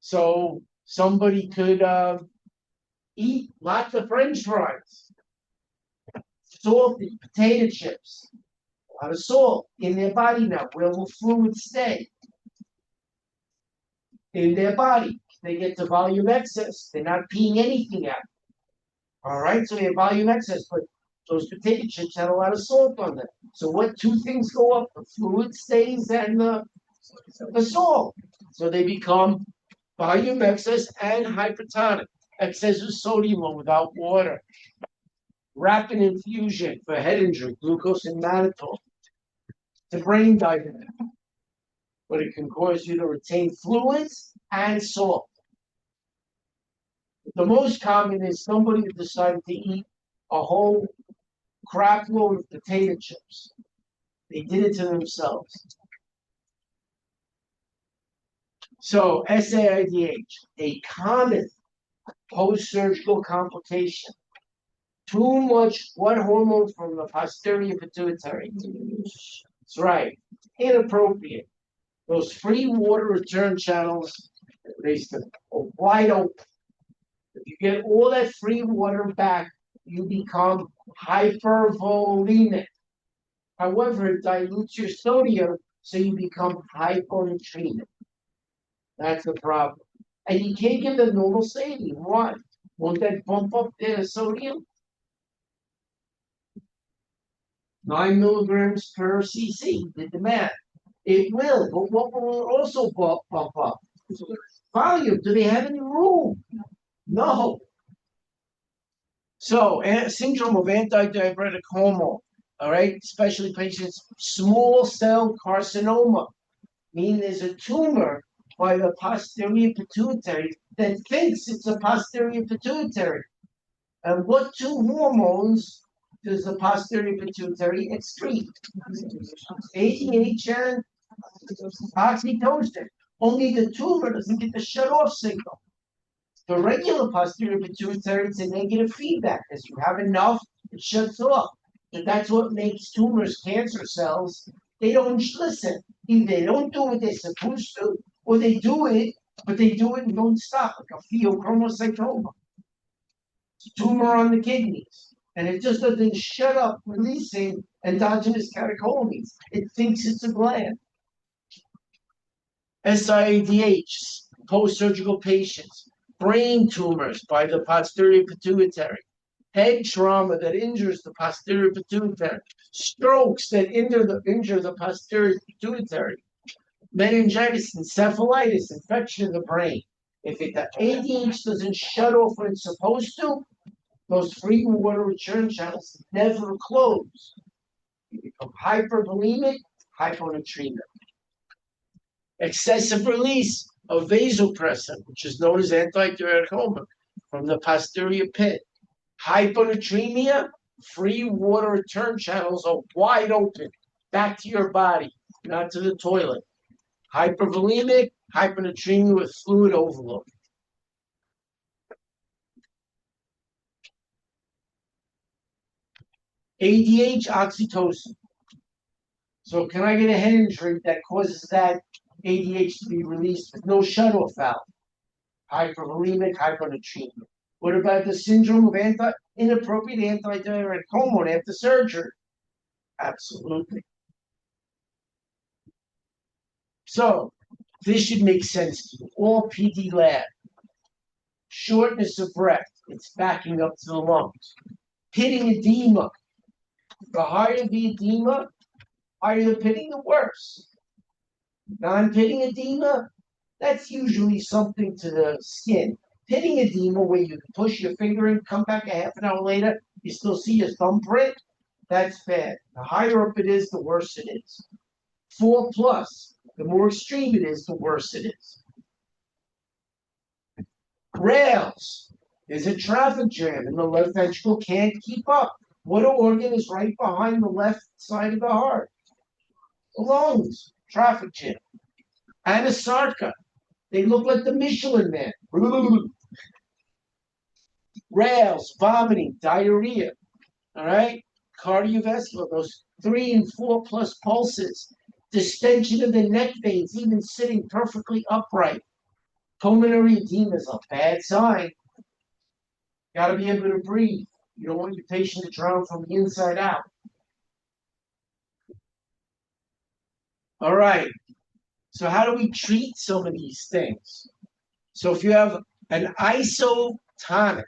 So somebody could eat lots of French fries, salty potato chips, a lot of salt in their body now. Where will fluid stay? In their body. They get to volume excess. They're not peeing anything out. All right, so they have volume excess, but those potato chips had a lot of salt on them. So what two things go up? The fluid stays and the salt. So they become volume excess and hypertonic. Excess of sodium without water. Rapid infusion for head injury, glucose and mannitol. The brain diabetic. but it can cause you to retain fluids and salt. The most common is somebody who decided to eat a whole crap load of potato chips. They did it to themselves. So SAIDH, a common post-surgical complication. Too much blood hormone from the posterior pituitary. That's right. Inappropriate. Those free water return channels, they are wide open. If you get all that free water back, you become hypervolemic. However, it dilutes your sodium, so you become hyponatremic. That's the problem. And you can't give them normal saline. Why? Won't that bump up their sodium? 9 milligrams per cc, did the math. It will, but what will it also bump up? Volume. Do they have any room? No. So, syndrome of antidiuretic hormone, all right, especially patients, small cell carcinoma, meaning there's a tumor by the posterior pituitary that thinks it's a posterior pituitary. And what two hormones does the posterior pituitary excrete? ADH and oxytocin. Only the tumor doesn't get the shut-off signal. The regular posterior pituitary, it's a negative feedback. As you have enough, it shuts off. And that's what makes tumors cancer cells. They don't listen. Either they don't do what they're supposed to, or they do it, but they do it and don't stop, like a pheochromocytoma. It's a tumor on the kidneys. And it just doesn't shut up releasing endogenous catecholamines. It thinks it's a gland. SIADH, post-surgical patients, brain tumors by the posterior pituitary, head trauma that injures the posterior pituitary, strokes that injure the posterior pituitary, meningitis, encephalitis, infection of the brain. If the ADH doesn't shut off when it's supposed to, those free water return channels never close. You become hypervolemic, hyponatremic. Excessive release of vasopressin, which is known as antidiuretic hormone, from the posterior pit. Hyponatremia, free water return channels are wide open, back to your body, not to the toilet. Hypervolemic, hyponatremia with fluid overload. ADH, oxytocin. So can I get a head injury that causes that ADH to be released with no shutoff valve? Hypervolemic, hyponatremia. What about the syndrome of inappropriate antidiuretic hormone after surgery? Absolutely. So this should make sense to you. All PD lab. Shortness of breath. It's backing up to the lungs. Pitting edema. The higher the edema, higher the pitting, the worse. Non-pitting edema, that's usually something to the skin. Pitting edema, where you push your finger in, come back a half an hour later, you still see your thumbprint, that's bad. The higher up it is, the worse it is. 4+, the more extreme it is, the worse it is. Rails, there's a traffic jam and the left ventricle can't keep up. What organ is right behind the left side of the heart? The lungs, traffic jam. Anasarca, they look like the Michelin Man. Rails, vomiting, diarrhea, all right? Cardiovascular, those 3 and 4+ pulses, distension of the neck veins, even sitting perfectly upright. Pulmonary edema is a bad sign. Got to be able to breathe. You don't want your patient to drown from the inside out. All right. So how do we treat some of these things? So if you have an isotonic,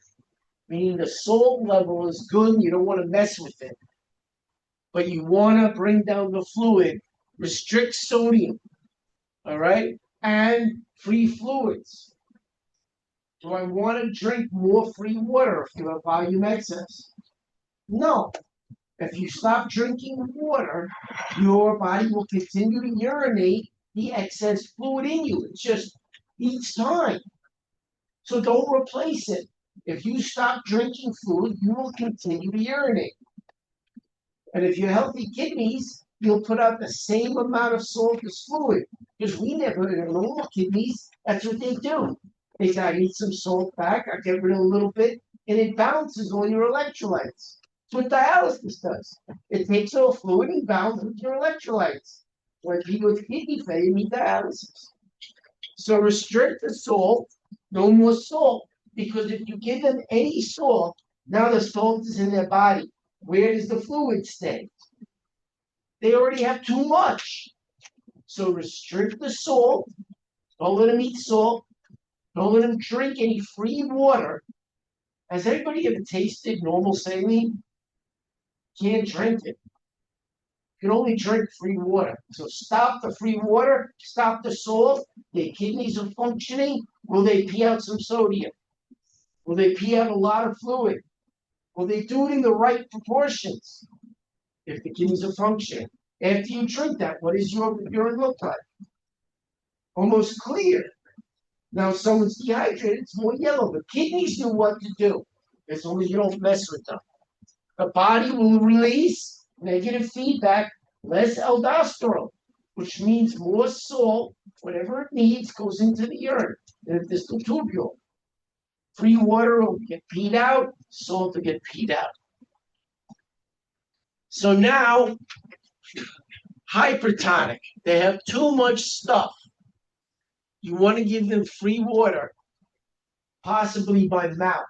meaning the salt level is good, you don't want to mess with it, but you want to bring down the fluid, restrict sodium, all right, and free fluids. Do I want to drink more free water if you have volume excess? No. If you stop drinking water, your body will continue to urinate the excess fluid in you. It's just each time. So don't replace it. If you stop drinking fluid, you will continue to urinate. And if you have healthy kidneys, you'll put out the same amount of salt as fluid. Because we never, in normal kidneys, that's what they do. They say, I need some salt back, I get rid of a little bit, and it balances all your electrolytes. That's what dialysis does. It takes all fluid and balances your electrolytes. When people with kidney failure need dialysis. So restrict the salt, no more salt. Because if you give them any salt, now the salt is in their body. Where does the fluid stay? They already have too much. So restrict the salt. Don't let them eat salt. Don't let them drink any free water. Has anybody ever tasted normal saline? Can't drink it. You can only drink free water. So stop the free water, stop the salt. Their kidneys are functioning. Will they pee out some sodium? Will they pee out a lot of fluid? Will they do it in the right proportions? If the kidneys are functioning. After you drink that, what does your urine look like? Almost clear. Now, if someone's dehydrated, it's more yellow. The kidneys know what to do, as long as you don't mess with them. The body will release negative feedback, less aldosterone, which means more salt, whatever it needs, goes into the urine, in the distal tubule. Free water will get peed out, salt will get peed out. So now, hypertonic, they have too much stuff. You want to give them free water, possibly by mouth.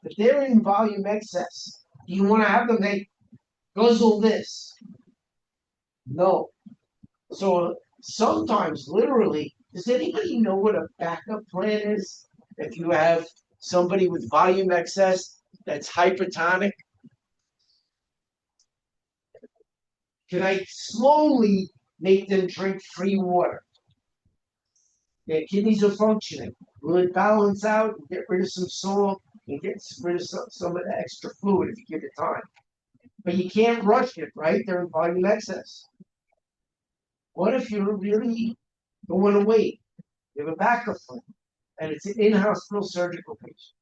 If they're in volume excess, do you want to have them, they guzzle this? No. So sometimes, literally, does anybody know what a backup plan is? If you have somebody with volume excess that's hypertonic, can I slowly make them drink free water? Their kidneys are functioning. Will it balance out and get rid of some salt and get rid of some of the extra fluid if you give it time? But you can't rush it, right? They're in volume excess. What if you really don't want to wait? You have a backup plan, and it's an in-hospital surgical patient.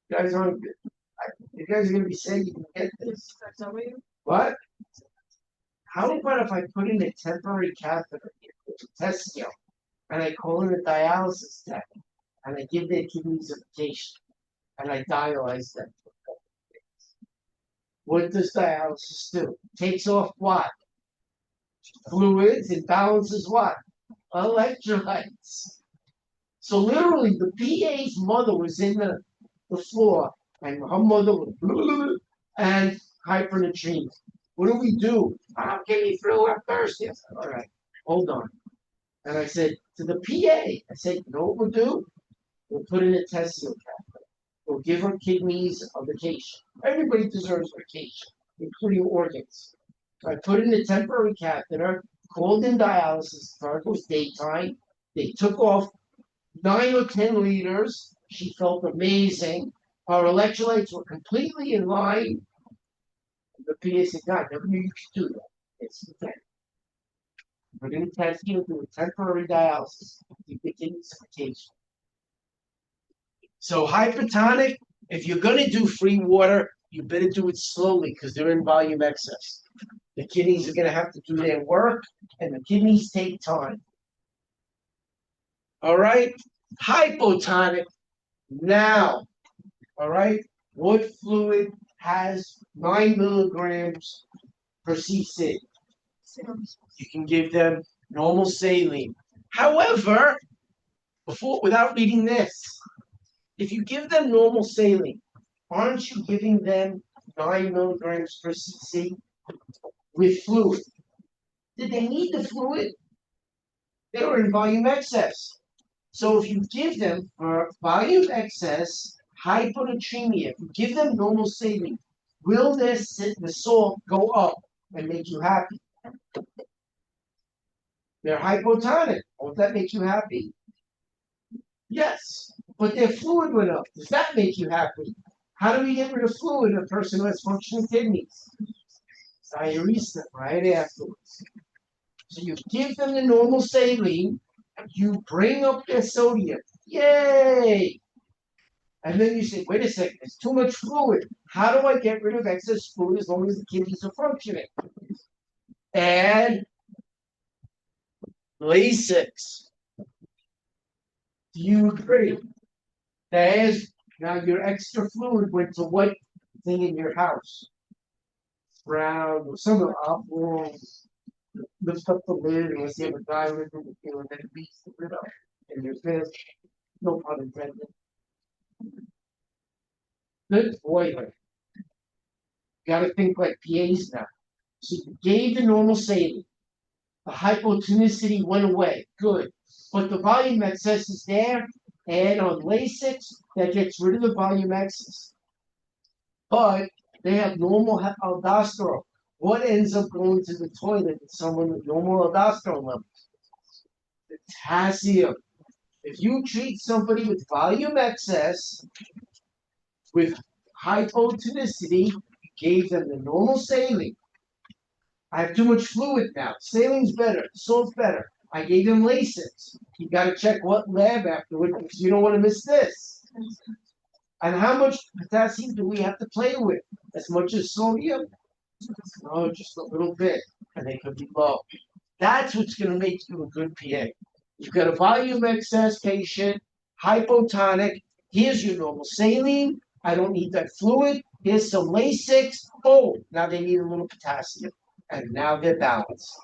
You guys aren't good. You guys are going to be saying you can get this. What? How about if I put in a temporary catheter, intestinal, and I call in a dialysis tech, and I give their kidneys a vacation, and I dialyze them for a couple of days? What does dialysis do? Takes off what? Fluids, and balances what? Electrolytes. So literally, the PA's mother was in the floor, and her mother was and hypernatremia. What do? I'm getting through. I'm thirsty. I said, all right, hold on. And I said to the PA, I said, you know what we'll do? We'll put in a intestinal catheter. We'll give her kidneys a vacation. Everybody deserves vacation, including organs. So I put in a temporary catheter, called in dialysis. It was daytime. They took off 9 or 10 liters. She felt amazing. Our electrolytes were completely in line. The PA said, God, never knew you could do that. It's okay. We're going to test you through a temporary dialysis. You begin vacation. So hypertonic, if you're going to do free water, you better do it slowly because they're in volume excess. The kidneys are going to have to do their work, and the kidneys take time. All right? Hypotonic, now. All right? What fluid has 9 milligrams per cc? You can give them normal saline. However, without reading this, if you give them normal saline, aren't you giving them 9 milligrams per cc with fluid? Did they need the fluid? They were in volume excess. So if you give them for volume excess, hyponatremia, if you give them normal saline, will the salt go up and make you happy? They're hypotonic. Won't that make you happy? Yes, but their fluid went up. Does that make you happy? How do we get rid of fluid in a person who has functioning kidneys? Diuresis right afterwards. So you give them the normal saline, you bring up their sodium. Yay! And then you say, wait a second, there's too much fluid. How do I get rid of excess fluid as long as the kidneys are functioning? Add Lasix. Do you agree? Now your extra fluid went to what thing in your house? Brown, or some of the apple. Lift up the lid and let's see if a guy with it, and then it beats the lid up. And there's this, no pun intended. Good boiler. Gotta think like PAs now. So you gave the normal saline. The hypotonicity went away. Good. But the volume excess is there. And on Lasix, that gets rid of the volume excess. But they have normal aldosterone. What ends up going to the toilet in someone with normal aldosterone levels? Potassium. If you treat somebody with volume excess, with hypotonicity, you gave them the normal saline. I have too much fluid now. Saline's better. Salt's better. I gave them Lasix. You got to check what lab afterward because you don't want to miss this. And how much potassium do we have to play with? As much as sodium? No, just a little bit. And they could be low. That's what's going to make you a good PA. You've got a volume excess patient, hypotonic. Here's your normal saline. I don't need that fluid. Here's some Lasix. Oh, now they need a little potassium. And now they're balanced.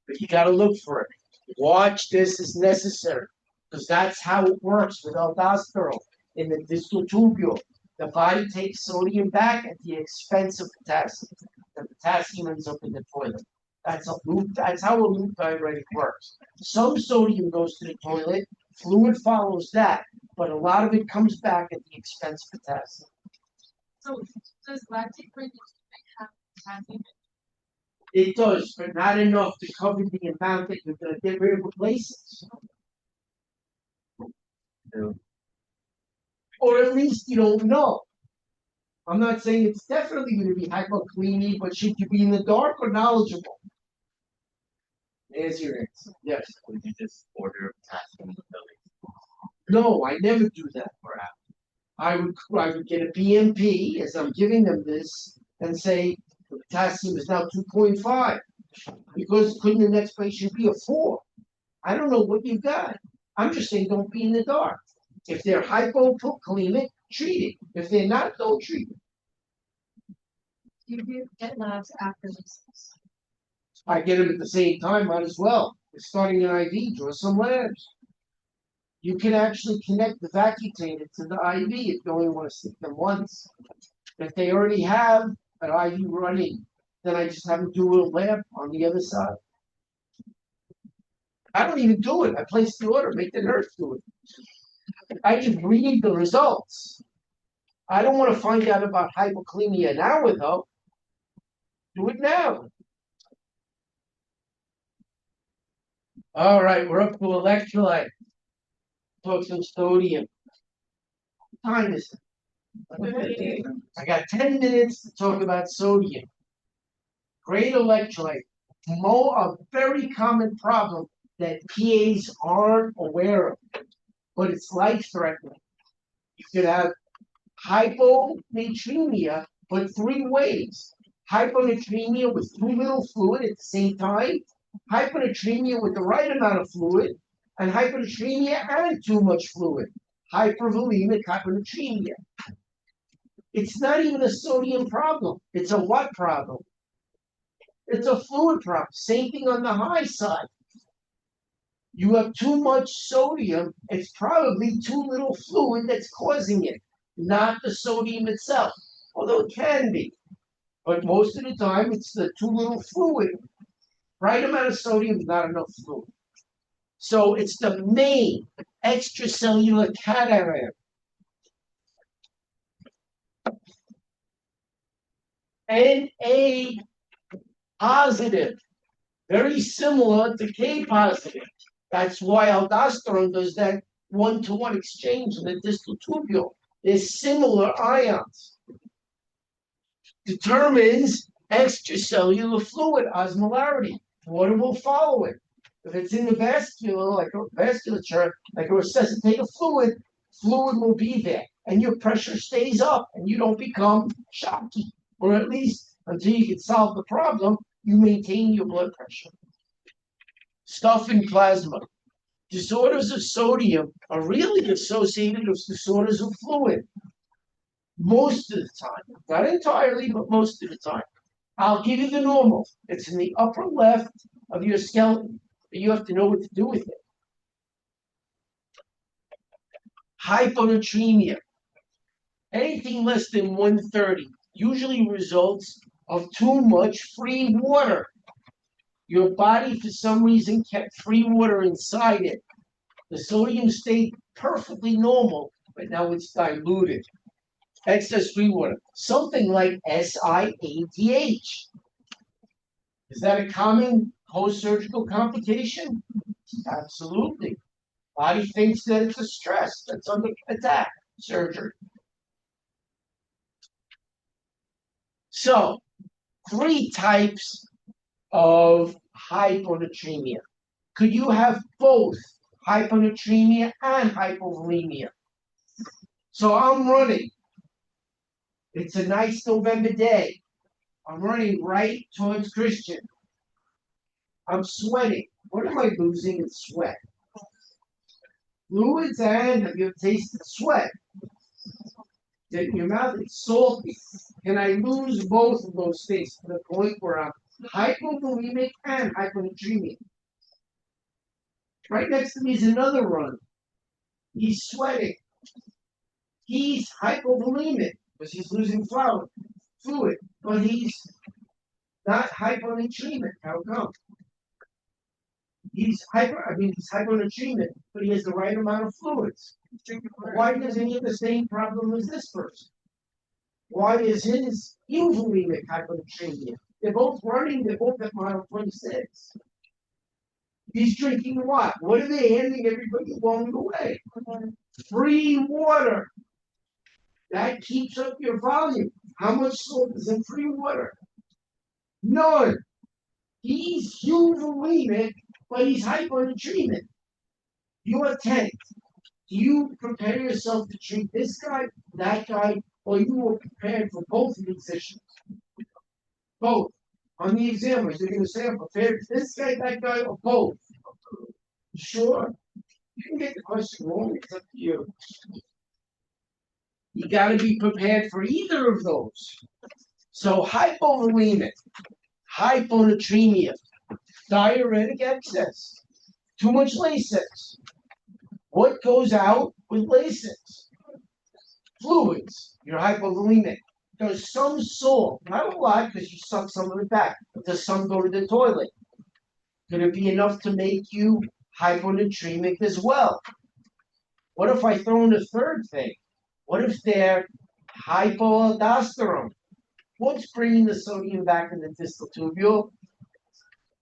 But you got to look for it. Watch this is necessary. Because that's how it works with aldosterone in the distal tubule. The body takes sodium back at the expense of potassium. The potassium ends up in the toilet. That's how a loop diuretic works. Some sodium goes to the toilet, fluid follows that, but a lot of it comes back at the expense of potassium. So does lactic reduce have potassium? It does, but not enough to cover the amount that you're going to get rid of places. Or at least you don't know. I'm not saying it's definitely going to be hypokalemia, but should you be in the dark or knowledgeable? There's your answer. Yes. Would you just order potassium pills? No, I never do that. I would get a BMP as I'm giving them this and say the potassium is now 2.5 because couldn't the next patient be a 4? I don't know what you got. I'm just saying don't be in the dark. If they're hypokalemic, treat it. If they're not, don't treat it. You do get labs after this. I get them at the same time, might as well. It's starting an IV, draw some labs. You can actually connect the Vacutainer to the IV if you only want to stick them once. If they already have an IV running, then I just have them do a lab on the other side. I don't even do it. I place the order, make the nurse do it. I just read the results. I don't want to find out about hypokalemia an hour though. Do it now. All right, we're up to electrolyte. Talk some sodium. What time is it? I got 10 minutes to talk about sodium. Great electrolyte. A very common problem that PAs aren't aware of, but it's life-threatening. You could have hyponatremia, but 3 ways. Hyponatremia with too little fluid at the same time, hyponatremia with the right amount of fluid, and hyponatremia and too much fluid. Hypervolemic hyponatremia. It's not even a sodium problem. It's a what problem? It's a fluid problem. Same thing on the high side. You have too much sodium, it's probably too little fluid that's causing it, not the sodium itself, although it can be. But most of the time, it's the too little fluid. Right amount of sodium, not enough fluid. So it's the main extracellular cation. Na positive, very similar to K positive. That's why aldosterone does that 1-to-1 exchange in the distal tubule. They're similar ions. Determines extracellular fluid osmolarity. Water will follow it. If it's in the vasculature, like a resuscitative fluid, fluid will be there, and your pressure stays up, and you don't become shocky, or at least until you can solve the problem, you maintain your blood pressure. Stuff in plasma. Disorders of sodium are really associated with disorders of fluid. Most of the time, not entirely, but most of the time. I'll give you the normal. It's in the upper left of your skeleton, but you have to know what to do with it. Hyponatremia. Anything less than 130 usually results of too much free water. Your body, for some reason, kept free water inside it. The sodium stayed perfectly normal, but now it's diluted. Excess free water. Something like SIADH. Is that a common post-surgical complication? Absolutely. Body thinks that it's a stress that's under attack. Surgery. So, 3 types of hyponatremia. Could you have both hyponatremia and hypovolemia? So I'm running. It's a nice November day. I'm running right towards Christian. I'm sweating. What am I losing in sweat? Fluids and have you ever tasted sweat? In your mouth, it's salty. Can I lose both of those things to the point where I'm hypovolemic and hyponatremic? Right next to me is another runner. He's sweating. He's hypovolemic because he's losing fluid, but he's not hyponatremic. How come? He's hyponatremic, but he has the right amount of fluids. Why doesn't he have the same problem as this person? Why is his euvolemic hyponatremia? They're both running, they're both at mile 26. He's drinking what? What are they handing everybody along the way? Free water. That keeps up your volume. How much salt is in free water? None. He's euvolemic, but he's hyponatremic. You are 10. Do you prepare yourself to treat this guy, that guy, or you were prepared for both of these issues? Both. On the examiners, they're going to say, I'm prepared for this guy, that guy, or both. Sure. You can get the question wrong, it's up to you. You got to be prepared for either of those. So hypovolemic, hyponatremia, diuretic excess, too much Lasix. What goes out with Lasix? Fluids. You're hypovolemic. There's some salt, not a lot because you suck some of it back, but does some go to the toilet? Could it be enough to make you hyponatremic as well? What if I throw in a third thing? What if they're hypoaldosterone? What's bringing the sodium back in the distal tubule?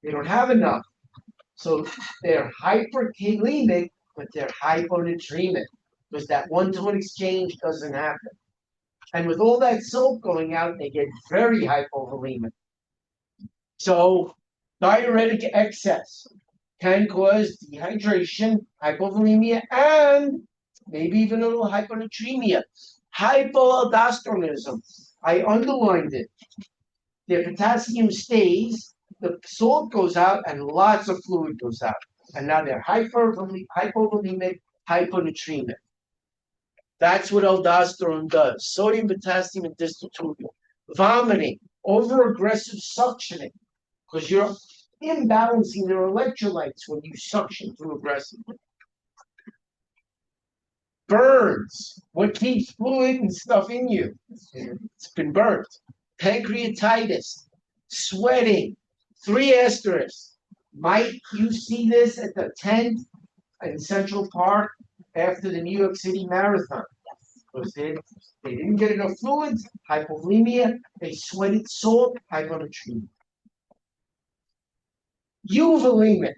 They don't have enough. So they're hyperkalemic, but they're hyponatremic because that one-to-one exchange doesn't happen. And with all that salt going out, they get very hypovolemic. So diuretic excess can cause dehydration, hypovolemia, and maybe even a little hyponatremia. Hypoaldosteronism. I underlined it. Their potassium stays, the salt goes out, and lots of fluid goes out. And now they're hypovolemic, hyponatremic. That's what aldosterone does. Sodium, potassium, and distal tubule. Vomiting, over-aggressive suctioning, because you're imbalancing their electrolytes when you suction too aggressively. Burns, what keeps fluid and stuff in you? It's been burnt. Pancreatitis, sweating, 3 asterisks. Might you see this at the tent in Central Park after the New York City Marathon? Because they didn't get enough fluids, hypovolemia, they sweated salt, hyponatremia. Euvolemic.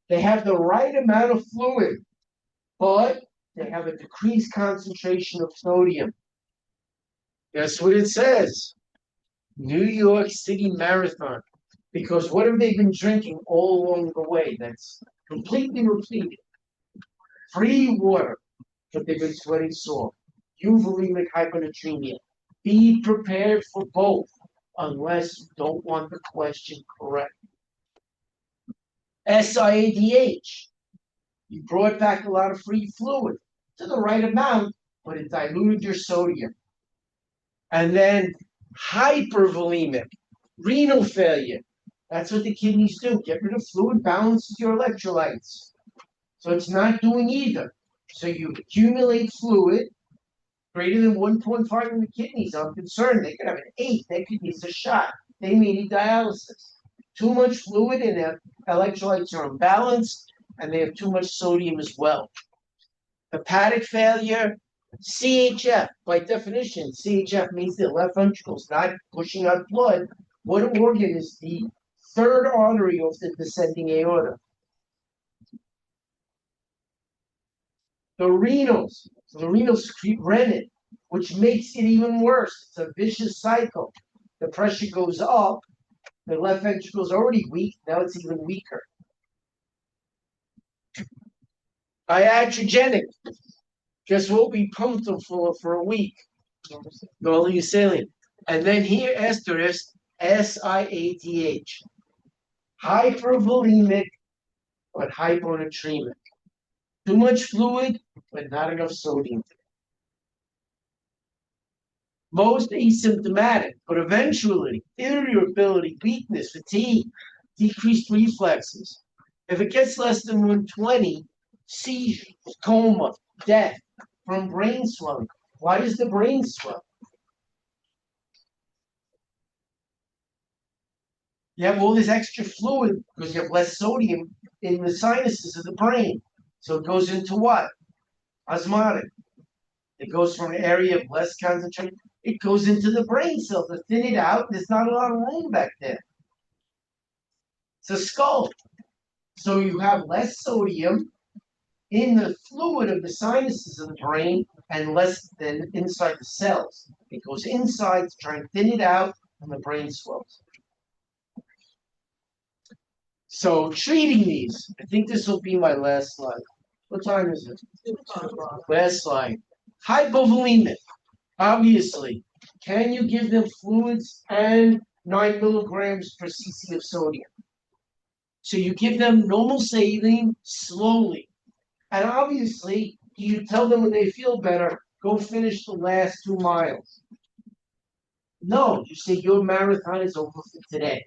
They have the right amount of fluid, but they have a decreased concentration of sodium. Guess what it says? New York City Marathon. Because what have they been drinking all along the way that's completely repleted? Free water, but they've been sweating sore. Euvolemic hyponatremia. Be prepared for both, unless you don't want the question correct. SIADH. You brought back a lot of free fluid to the right amount, but it diluted your sodium. And then hypervolemic, renal failure. That's what the kidneys do. Get rid of fluid, balances your electrolytes. So it's not doing either. So you accumulate fluid greater than 1.5 in the kidneys. I'm concerned they could have an 8. They could use a shot. They may need dialysis. Too much fluid and their electrolytes are imbalanced, and they have too much sodium as well. Hepatic failure, CHF. By definition, CHF means the left ventricle is not pushing out blood. What organ is the third artery of the descending aorta? The renals. So the renals secrete renin, which makes it even worse. It's a vicious cycle. The pressure goes up. The left ventricle is already weak. Now it's even weaker. Iatrogenic. Guess what? We pumped them for a week. Normally saline. And then here, asterisk, SIADH. Hypervolemic, but hyponatremic. Too much fluid, but not enough sodium. Most asymptomatic, but eventually, irritability, weakness, fatigue, decreased reflexes. If it gets less than 120, seizures, coma, death from brain swelling. Why does the brain swell? You have all this extra fluid because you have less sodium in the sinuses of the brain. So it goes into what? Osmotic. It goes from an area of less concentration. It goes into the brain cells to thin it out. There's not a lot of room back there. It's a skull. So you have less sodium in the fluid of the sinuses of the brain and less than inside the cells. It goes inside to try and thin it out, and the brain swells. So treating these, I think this will be my last slide. What time is it? Last slide. Hypovolemic, obviously. Can you give them fluids and 9 milligrams per cc of sodium? So you give them normal saline slowly. And obviously, you tell them when they feel better, go finish the last 2 miles. No, you say your marathon is over for today.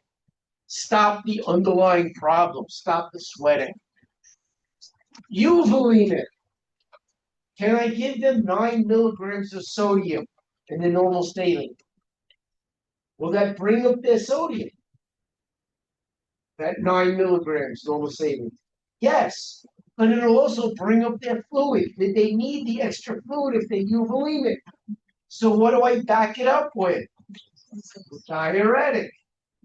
Stop the underlying problem. Stop the sweating. Euvolemic. Can I give them 9 milligrams of sodium in the normal saline? Will that bring up their sodium? That 9 milligrams normal saline? Yes, but it'll also bring up their fluid. Did they need the extra fluid if they're euvolemic? So what do I back it up with? Diuretic.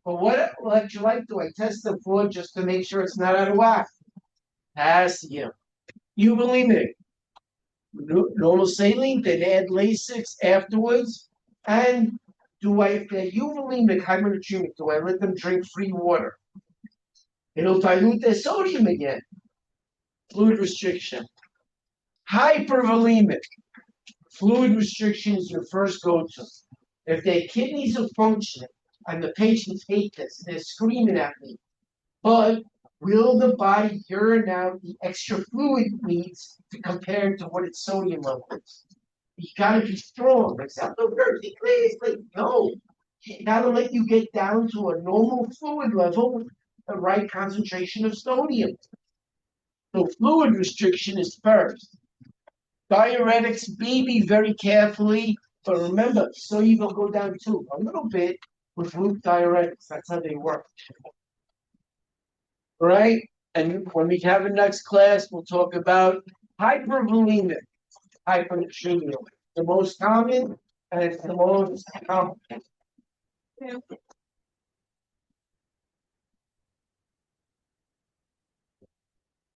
But what electrolyte do I test them for just to make sure it's not out of whack? Potassium. Euvolemic. Normal saline, then add Lasix afterwards. And if they're euvolemic, hyponatremic, do I let them drink free water? It'll dilute their sodium again. Fluid restriction. Hypervolemic. Fluid restriction is your first go-to. If their kidneys are functioning, and the patients hate this, they're screaming at me, but will the body urine out the extra fluid it needs to compare to what its sodium level is? You gotta be strong. No, you gotta let you get down to a normal fluid level with the right concentration of sodium. So fluid restriction is first. Diuretics, be very carefully, but remember, sodium will go down too, a little bit with loop diuretics. That's how they work. Right? And when we have a next class, we'll talk about hypervolemic hyponatremia. The most common and it's the most common.